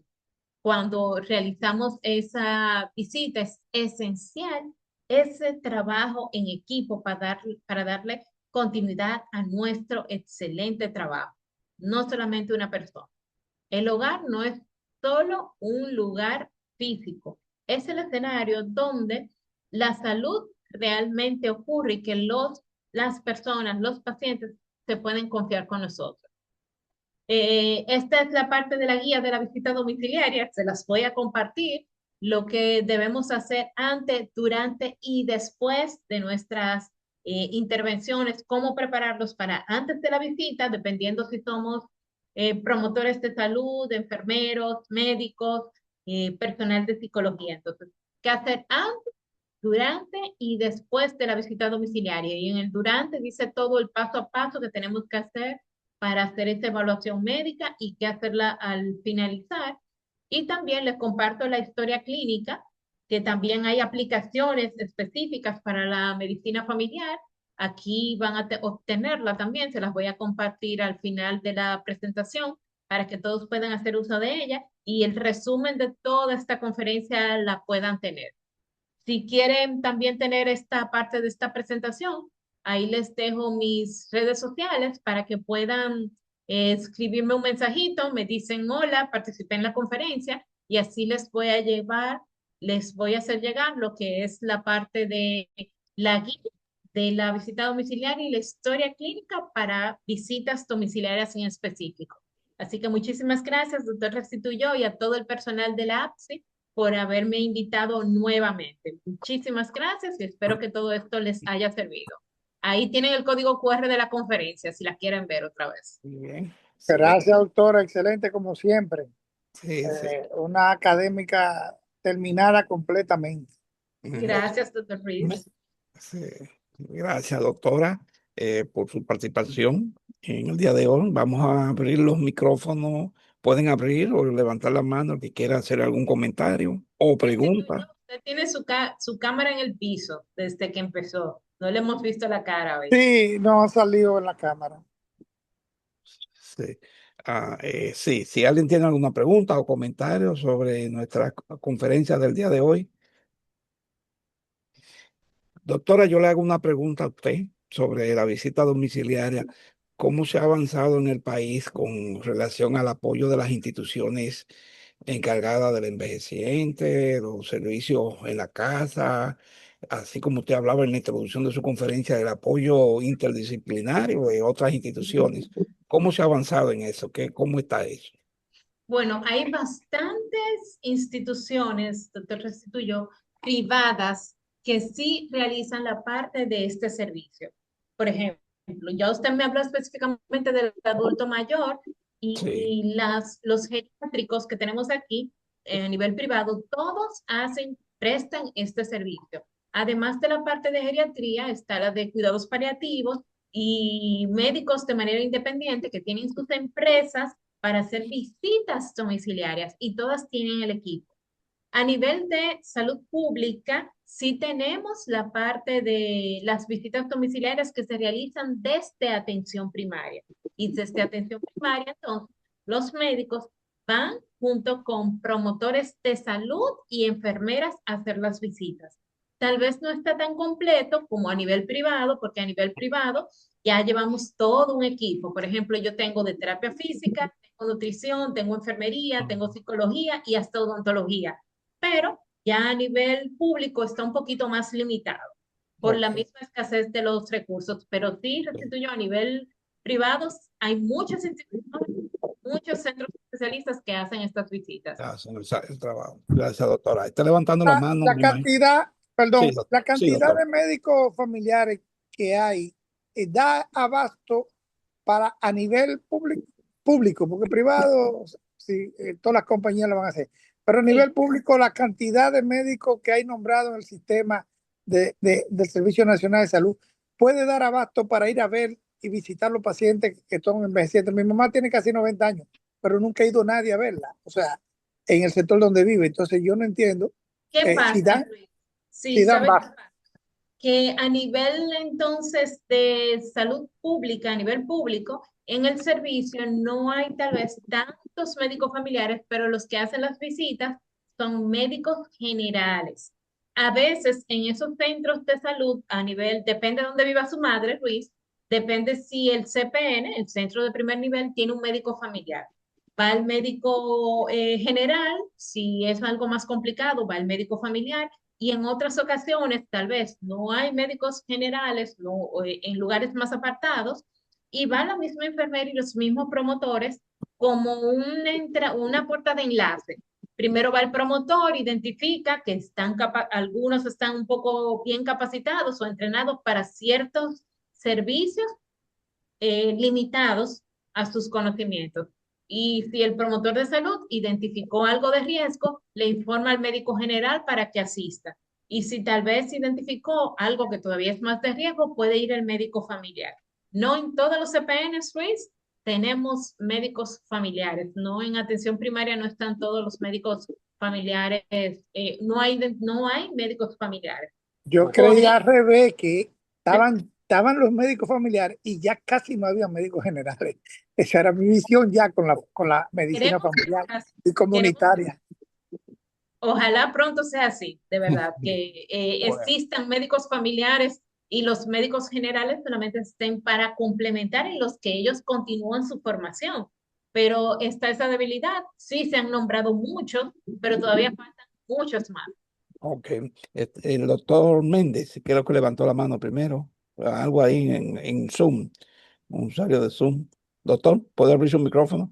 cuando realizamos esa visita es esencial ese trabajo en equipo para darle continuidad a nuestro excelente trabajo, no solamente una persona. El hogar no es solo un lugar físico, es el escenario donde la salud realmente ocurre y que las personas, los pacientes, se pueden confiar con nosotros. Esta es la parte de la guía de la visita domiciliaria, se las voy a compartir, lo que debemos hacer antes, durante y después de nuestras intervenciones, cómo prepararlos para antes de la visita, dependiendo si somos promotores de salud, enfermeros, médicos, personal de psicología. Entonces, ¿qué hacer antes, durante y después de la visita domiciliaria? Y en el durante dice todo el paso a paso que tenemos que hacer para hacer esta evaluación médica y qué hacerla al finalizar. Y también les comparto la historia clínica, que también hay aplicaciones específicas para la medicina familiar. Aquí van a obtenerla también, se las voy a compartir al final de la presentación para que todos puedan hacer uso de ella y el resumen de toda esta conferencia la puedan tener. Si quieren también tener esta parte de esta presentación, ahí les dejo mis redes sociales para que puedan escribirme un mensajito, me dicen hola, participé en la conferencia y así les voy a llevar, les voy a hacer llegar lo que es la parte de la guía de la visita domiciliaria y la historia clínica para visitas domiciliarias en específico. Así que muchísimas gracias, doctor Restituyo, y a todo el personal de la APSI por haberme invitado nuevamente. Muchísimas gracias y espero que todo esto les haya servido. Ahí tienen el código QR de la conferencia si la quieren ver otra vez. Muy bien, excelente. Gracias, doctora. Excelente como siempre. Sí, sí. Una académica terminada completamente. Gracias, doctor Me- Ruiz. sí. Gracias, doctora, por su participación en el día de hoy. Vamos a abrir los micrófonos. Pueden abrir o levantar la mano el que quiera hacer algún comentario o pregunta. Usted tiene su cámara en el piso desde que empezó. No le hemos visto la cara hoy. Sí, no ha salido en la cámara. Sí. Sí, si alguien tiene alguna pregunta o comentario sobre nuestra conferencia del día de hoy. Doctora, yo le hago una pregunta a usted sobre la visita domiciliaria. ¿Cómo se ha avanzado en el país con relación al apoyo de las instituciones encargadas del envejeciente, los servicios en la casa, así como usted hablaba en la introducción de su conferencia del apoyo interdisciplinario de otras instituciones? ¿Cómo se ha avanzado en eso? ¿Cómo está eso? Bueno, hay bastantes instituciones, doctor Restituyo, privadas que sí realizan la parte de este servicio. Por ejemplo, ya usted me habló específicamente del adulto mayor Sí. y los geriátricos que tenemos aquí a nivel privado, todos prestan este servicio. Además de la parte de geriatría, está la de cuidados paliativos y médicos de manera independiente que tienen sus empresas para hacer visitas domiciliarias y todas tienen el equipo. A nivel de salud pública, sí tenemos la parte de las visitas domiciliarias que se realizan desde atención primaria. Y desde atención primaria, entonces, los médicos van junto con promotores de salud y enfermeras a hacer las visitas. Tal vez no está tan completo como a nivel privado, porque a nivel privado ya llevamos todo un equipo. Por ejemplo, yo tengo de terapia física, tengo nutrición, tengo enfermería, tengo psicología y hasta odontología, pero ya a nivel público está un poquito más limitado por la Ok. misma escasez de los recursos, pero sí, restituyo, a nivel privado hay muchas instituciones, muchos centros especialistas que hacen estas visitas. Gracias, el trabajo. Gracias, doctora. Está levantando la mano, La me imagino. cantidad, Sí, perdón, la sí, cantidad doctor. de médicos familiares que hay da abasto para a nivel público, porque privado, sí, todas las compañías lo van a hacer, pero a Sí, nivel público la cantidad de médicos que hay nombrado en el sistema del Servicio Nacional de Salud puede dar abasto para ir a ver y visitar los pacientes que están envejecientes. Mi mamá tiene casi 90 años, pero nunca ha ido nadie a verla, o sea, en el sector donde vive. Entonces yo no entiendo ¿Qué si pasa, dan, Luis? Sí, si dan ¿sabes qué baja. pasa? Que a nivel entonces de salud pública, a nivel público, en el servicio no hay tal vez tantos médicos familiares, pero los que hacen las visitas son médicos generales. A veces en esos centros de salud, a nivel, depende de dónde viva su madre, Luis, depende si el CPN, el centro de primer nivel, tiene un médico familiar. Va el médico general, si es algo más complicado, va el médico familiar y en otras ocasiones tal vez no hay médicos generales no, en lugares más apartados y va la misma enfermera y los mismos promotores como una puerta de enlace. Primero va el promotor, identifica que algunos están un poco bien capacitados o entrenados para ciertos servicios limitados a sus conocimientos. Y si el promotor de salud identificó algo de riesgo, le informa al médico general para que asista. Y si tal vez identificó algo que todavía es más de riesgo, puede ir el médico familiar. No en todos los CPNs, Luis, tenemos médicos familiares. No en atención primaria no están todos los médicos familiares. No hay médicos familiares. Yo Por creía al revés que eso, estaban los médicos familiares y ya casi no había médicos generales. Esa era mi visión ya con la medicina queremos que familiar sea así. y Queremos comunitaria. Ojalá pronto sea así, de verdad, que Bueno, existan médicos familiares y los médicos generales solamente estén para complementar en los que ellos continúan su formación. Pero está esa debilidad. Sí, se han nombrado muchos, pero todavía faltan muchos más. Ok. El doctor Méndez, creo que levantó la mano primero. Algo ahí en Zoom, un usuario de Zoom. Doctor, ¿puede abrir su micrófono?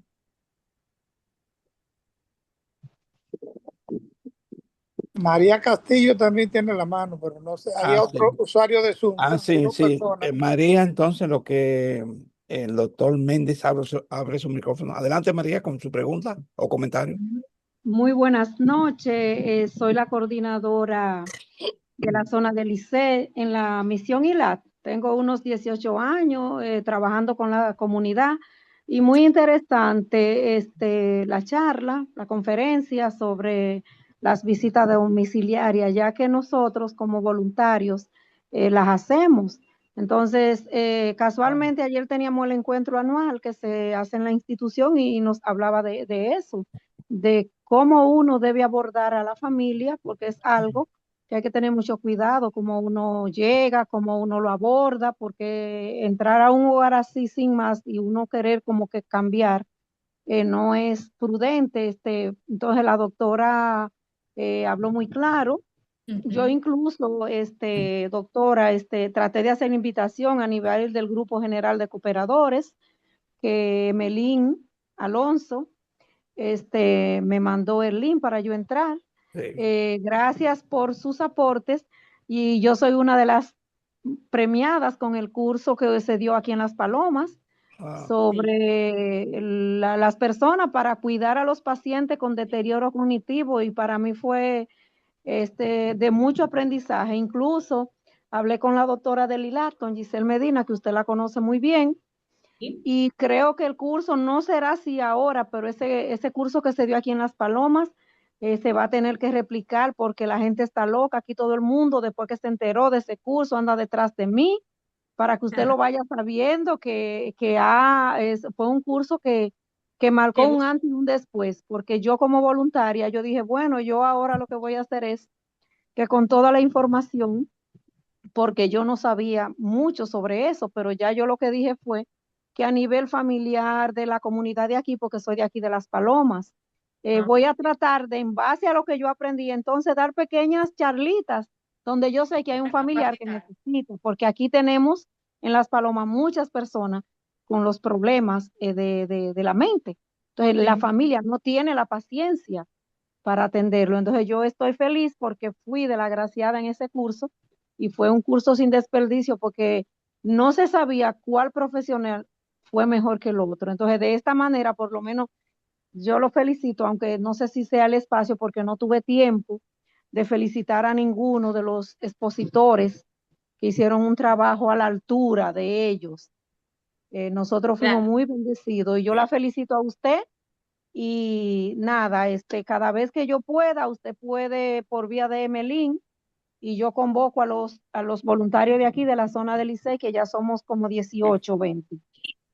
María Castillo también tiene la mano, pero no sé, Ah, había otro sí. usuario de Zoom, Ah, sí, dos sí. personas. María, entonces lo que el doctor Méndez abre su micrófono. Adelante, María, con su pregunta o comentario. Muy buenas noches, soy la coordinadora de la zona del Licey en la misión ILAT. Tengo unos 18 años trabajando con la comunidad y muy interesante la charla, la conferencia sobre las visitas domiciliarias, ya que nosotros como voluntarios las hacemos. Entonces, casualmente ayer teníamos el encuentro anual que se hace en la institución y nos hablaba de eso, de cómo uno debe abordar a la familia, porque es algo que hay que tener mucho cuidado, cómo uno llega, cómo uno lo aborda, porque entrar a un hogar así sin más y uno querer como que cambiar no es prudente. Entonces la doctora habló muy claro. Yo Ujú. incluso, doctora, traté de hacer invitación a nivel del Grupo General de Cooperadores, que Melín Alonso me mandó el link para yo entrar. Sí. Gracias por sus aportes y yo soy una de las premiadas con el curso que se dio aquí en Las Palomas Ah, Sí. sobre las personas para cuidar a los pacientes con deterioro cognitivo y para mí fue de mucho aprendizaje. Incluso hablé con la doctora del ILAT, con Giselle Medina, que usted la conoce muy bien, Sí. y creo que el curso no será así ahora, pero ese curso que se dio aquí en Las Palomas se va a tener que replicar porque la gente está loca. Aquí todo el mundo, después que se enteró de ese curso, anda detrás de mí para que usted lo vaya sabiendo fue un curso que marcó Qué un bueno. antes y un después, porque yo como voluntaria, yo dije, bueno, yo ahora lo que voy a hacer es que con toda la información, porque yo no sabía mucho sobre eso, pero ya yo lo que dije fue que a nivel familiar de la comunidad de aquí, porque soy de aquí de Las Palomas, Ah, voy a tratar de, en base a lo que yo aprendí, entonces dar pequeñas charlitas donde yo sé que hay un para familiar que capacitar. necesita, porque aquí tenemos en Las Palomas muchas personas con los problemas de la mente. Entonces la Sí. familia no tiene la paciencia para atenderlo. Entonces yo estoy feliz porque fui de la agraciada en ese curso y fue un curso sin desperdicio porque no se sabía cuál profesional fue mejor que el otro. Entonces de esta manera, por lo menos yo lo felicito, aunque no sé si sea el espacio porque no tuve tiempo de felicitar a ninguno de los expositores que hicieron un trabajo a la altura de ellos. Nosotros fuimos Claro. muy bendecidos y yo la felicito a usted y nada, cada vez que yo pueda, usted puede por vía de Emelín y yo convoco a los voluntarios de aquí de la zona del Licey, que ya somos como 18 20.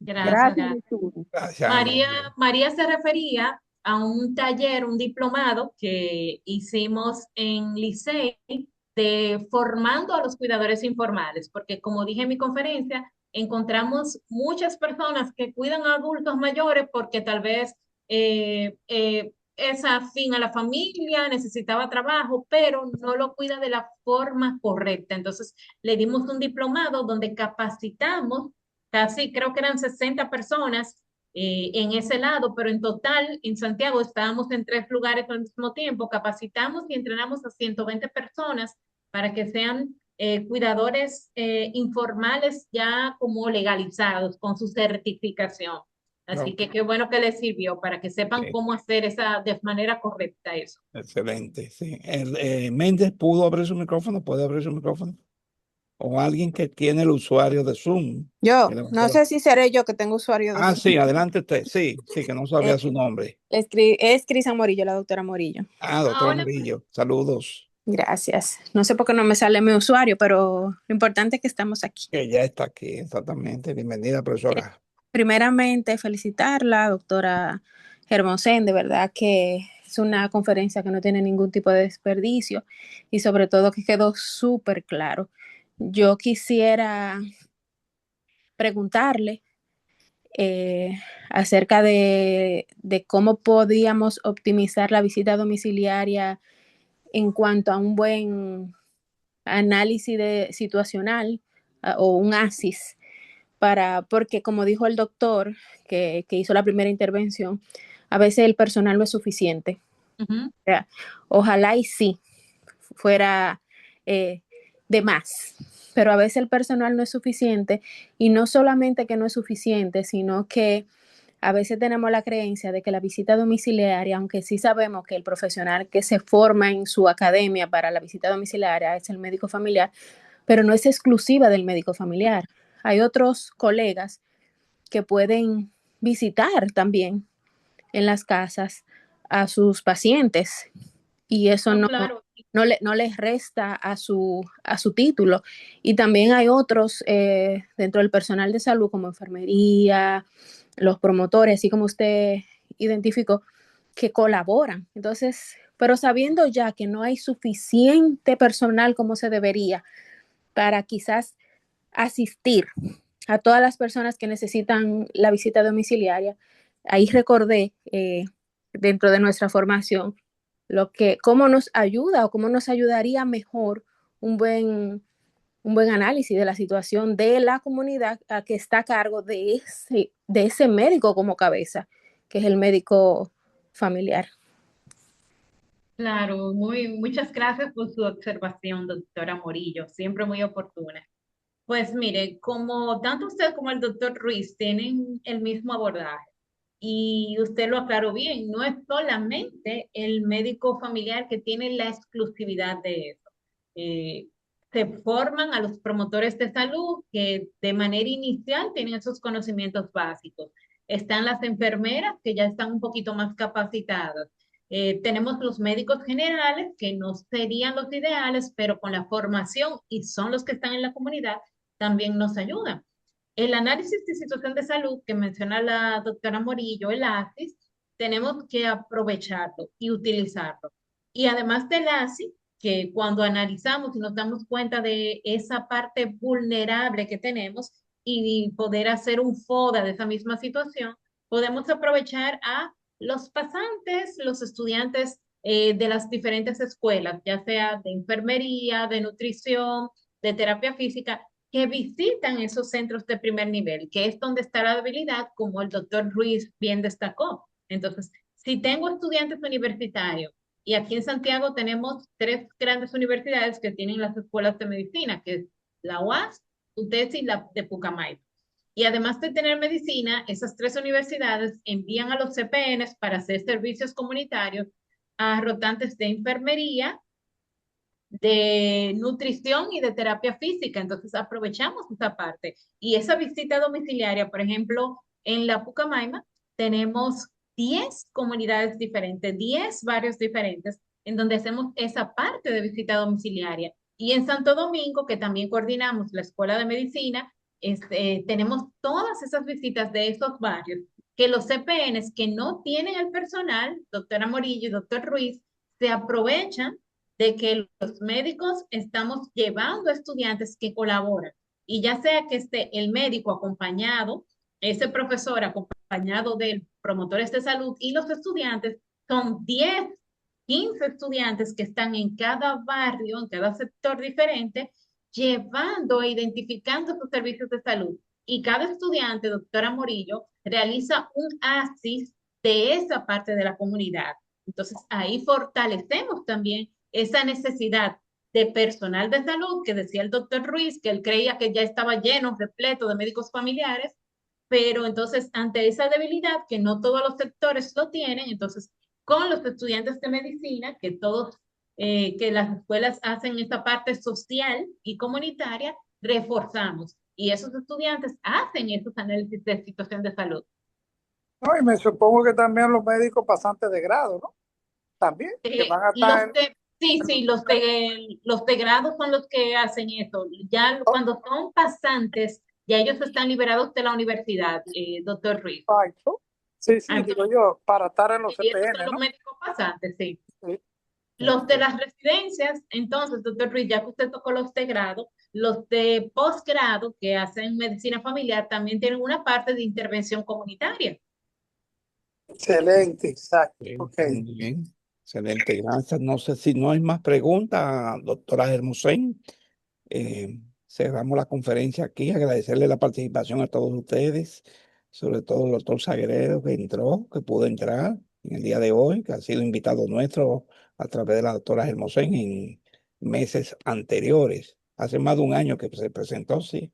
Gracias, Gracias, gracias. Arturo. Gracias, María, María. María se refería a un taller, un diplomado que hicimos en Licey de formando a los cuidadores informales, porque como dije en mi conferencia, encontramos muchas personas que cuidan a adultos mayores porque tal vez es afín a la familia, necesitaba trabajo, pero no lo cuida de la forma correcta. Entonces, le dimos un diplomado donde capacitamos, casi creo que eran 60 personas en ese lado, pero en total en Santiago estábamos en 3 lugares al mismo tiempo, capacitamos y entrenamos a 120 personas para que sean cuidadores informales ya como legalizados con su certificación. Así que Ok, qué bueno que les sirvió para que sepan sí, cómo hacer esa de manera correcta eso. excelente, sí. Méndez pudo abrir su micrófono, puede abrir su micrófono. O alguien que tiene el usuario de Zoom. Yo, Que no sé si seré yo que tengo usuario de Ah, Zoom. sí, adelante usted. Sí, sí, que no sabía Eh, su nombre. es Crisa Morillo, la doctora Morillo. Ah, doctora Ahora, pues, Murillo, saludos. Gracias. No sé por qué no me sale mi usuario, pero lo importante es que estamos aquí. Que ya está aquí, exactamente. Bienvenida, Eh, profesora. Primeramente, felicitarla, doctora Hermosén, de verdad que es una conferencia que no tiene ningún tipo de desperdicio y sobre todo que quedó súper claro. Yo quisiera preguntarle eh, acerca de cómo podíamos optimizar la visita domiciliaria en cuanto a un buen análisis situacional o un ASIS, porque como dijo el doctor que hizo la primera intervención, a veces el personal no es suficiente. uh-huh. O sea, ojalá y sí fuera eh, de más, pero a veces el personal no es suficiente y no solamente que no es suficiente, sino que a veces tenemos la creencia de que la visita domiciliaria, aunque sí sabemos que el profesional que se forma en su academia para la visita domiciliaria es el médico familiar, pero no es exclusiva del médico familiar. Hay otros colegas que pueden visitar también en las casas a sus pacientes y eso No, claro. no les resta a su título. Y también hay otros dentro del personal de salud como enfermería, los promotores, así como usted identificó, que colaboran. Entonces, pero sabiendo ya que no hay suficiente personal como se debería para quizás asistir a todas las personas que necesitan la visita domiciliaria, ahí recordé dentro de nuestra formación cómo nos ayuda o cómo nos ayudaría mejor un buen análisis de la situación de la comunidad a que está a cargo de ese médico como cabeza, que es el médico familiar. Claro, muchas gracias por su observación, doctora Morillo, siempre muy oportuna. Pues mire, como tanto usted como el doctor Ruiz tienen el mismo abordaje y usted lo aclaró bien, no es solamente el médico familiar que tiene la exclusividad de eso. Eh, Se forman a los promotores de salud que de manera inicial tienen esos conocimientos básicos. Están las enfermeras que ya están un poquito más capacitadas. Tenemos los médicos generales que no serían los ideales, pero con la formación y son los que están en la comunidad también nos ayudan. El análisis de situación de salud que menciona la doctora Morillo, el ASIS, tenemos que aprovecharlo y utilizarlo. Y además del ASIS, que cuando analizamos y nos damos cuenta de esa parte vulnerable que tenemos y poder hacer un FODA de esa misma situación, podemos aprovechar a los pasantes, los estudiantes de las diferentes escuelas, ya sea de enfermería, de nutrición, de terapia física, que visitan esos centros de primer nivel, que es donde está la debilidad, como el doctor Ruiz bien destacó. Entonces, si tengo estudiantes universitarios, y aquí en Santiago tenemos 3 grandes universidades que tienen las escuelas de medicina, que es la UAS, UTES y la de Pucamayo. Y además de tener medicina, esas 3 universidades envían a los CPNs para hacer servicios comunitarios a rotantes de enfermería, de nutrición y de terapia física. Entonces aprovechamos esa parte. Y esa visita domiciliaria, por ejemplo, en la Pucamaima tenemos 10 comunidades diferentes, 10 barrios diferentes, en donde hacemos esa parte de visita domiciliaria. Y en Santo Domingo, que también coordinamos la Escuela de Medicina, tenemos todas esas visitas de esos barrios, que los CPNs que no tienen el personal, doctora Morillo y doctor Ruiz, se aprovechan de que los médicos estamos llevando a estudiantes que colaboran. Y ya sea que esté el médico acompañado, ese profesor acompañado de promotores de salud y los estudiantes, son 10, 15 estudiantes que están en cada barrio, en cada sector diferente, llevando e identificando sus servicios de salud. Y cada estudiante, doctora Morillo, realiza un ASIS de esa parte de la comunidad. Entonces, ahí fortalecemos también esa necesidad de personal de salud, que decía el doctor Ruiz, que él creía que ya estaba lleno, repleto de médicos familiares, pero entonces ante esa debilidad, que no todos los sectores lo tienen, entonces con los estudiantes de medicina, que todos, que las escuelas hacen esta parte social y comunitaria, reforzamos. Y esos estudiantes hacen esos análisis de situación de salud. No, y me supongo que también los médicos pasantes de grado, ¿no? También, que van a estar. Sí, los de grado son los que hacen eso. Ya cuando son pasantes, ya ellos están liberados de la universidad, doctor Ruiz. Exacto. Sí, Entonces, digo yo, para estar en los y esos son CPN, los ¿no? médicos pasantes, sí. Sí. Los de las residencias, entonces, doctor Ruiz, ya que usted tocó los de grado, los de posgrado que hacen medicina familiar también tienen una parte de intervención comunitaria. Excelente, exacto. Sí, Ok. muy bien, excelente, gracias. No sé si no hay más preguntas, doctora Hermosén. Cerramos la conferencia aquí, agradecerle la participación a todos ustedes, sobre todo al doctor Sagredo que entró, que pudo entrar en el día de hoy, que ha sido invitado nuestro a través de la doctora Hermosén en meses anteriores. Hace más de un año que se presentó, sí.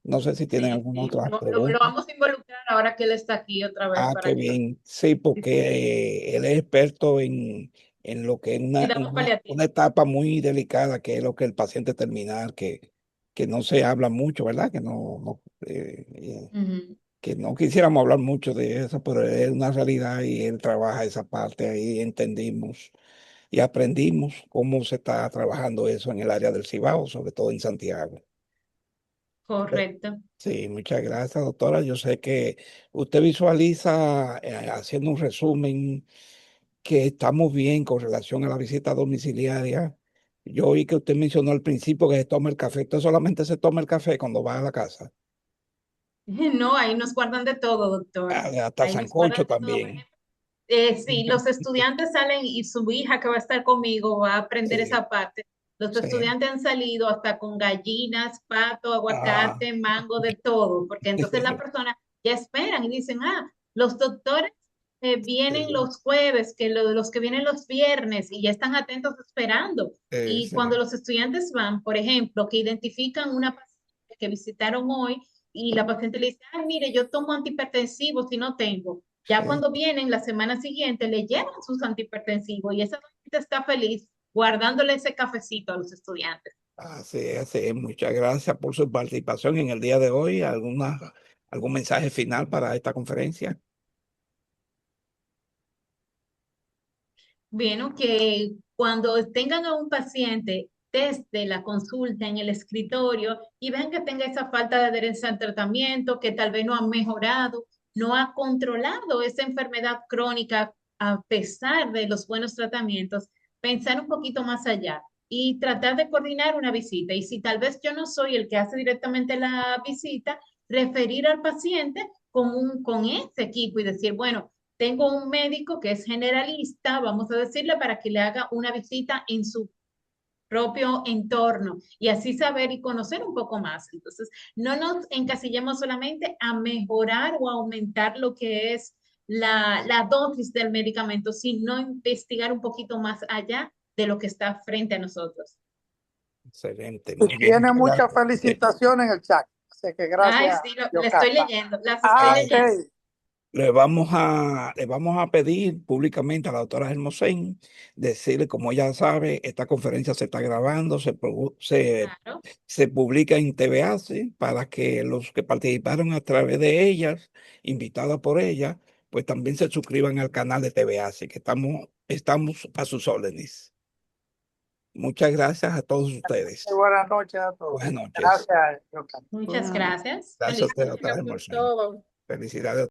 No sé si tienen Sí, alguna sí. otra Lo pregunta. vamos a involucrar ahora que él está aquí otra vez Ah, para qué que lo bien. Sí, porque él es experto en lo que es cuidamos paliativo. una etapa muy delicada, que es lo que el paciente terminal, que no se habla mucho, ¿verdad? Ujú. Que no quisiéramos hablar mucho de eso, pero es una realidad y él trabaja esa parte ahí, entendimos y aprendimos cómo se está trabajando eso en el área del Cibao, sobre todo en Santiago. Correcto. Sí, muchas gracias, doctora. Yo sé que usted visualiza, haciendo un resumen, que estamos bien con relación a la visita domiciliaria. Yo oí que usted mencionó al principio que se toma el café. ¿Usted solamente se toma el café cuando va a la casa? No, ahí nos guardan de todo, doctor. Ah, hasta Ahí nos guardan sancocho de todo. Por también. ejemplo, sí, los estudiantes salen y su hija que va a estar conmigo va a aprender Sí, esa parte. Los sí. estudiantes han salido hasta con gallinas, pato, Ah, aguacate, mango, de todo, porque entonces la persona ya esperan y dicen, los doctores vienen sí, los jueves, que los que vienen los viernes y ya están atentos esperando. Y cuando sí. los estudiantes van, por ejemplo, que identifican una paciente que visitaron hoy y la paciente le dice, ay, mire, yo tomo antihipertensivos y no tengo. Ya Sí. cuando vienen la semana siguiente, le llevan sus antihipertensivos y esa gente está feliz guardándole ese cafecito a los estudiantes. Así es, así es. Muchas gracias por su participación en el día de hoy. ¿Algún mensaje final para esta conferencia? Bueno, que cuando tengan a un paciente desde la consulta en el escritorio y vean que tenga esa falta de adherencia al tratamiento, que tal vez no ha mejorado, no ha controlado esa enfermedad crónica a pesar de los buenos tratamientos, pensar un poquito más allá y tratar de coordinar una visita. Y si tal vez yo no soy el que hace directamente la visita, referir al paciente con ese equipo y decir, bueno, tengo un médico que es generalista, vamos a decirle, para que le haga una visita en su propio entorno y así saber y conocer un poco más. Entonces, no nos encasillemos solamente a mejorar o aumentar lo que es la dosis del medicamento, sino investigar un poquito más allá de lo que está frente a nosotros. Excelente, Y muy bien, tiene muchas muchas gracias. felicitaciones en el chat. Así que Ay, gracias, sí, le estoy Yocasta. leyendo, las estoy leyendo. Ok. le vamos a pedir públicamente a la doctora Hermosén, decirle, como ella sabe, esta conferencia se está grabando, Claro. se publica en TVACE para que los que participaron a través de ellas, invitadas por ella, pues también se suscriban al canal de TVACE, que estamos a sus órdenes. Muchas gracias a todos ustedes. Buenas noches a todos. Buenas noches. Gracias, Yocasta. Muchas gracias. Gracias a Feliz usted, noche. doctora Por Hermosén. todo. Felicidades.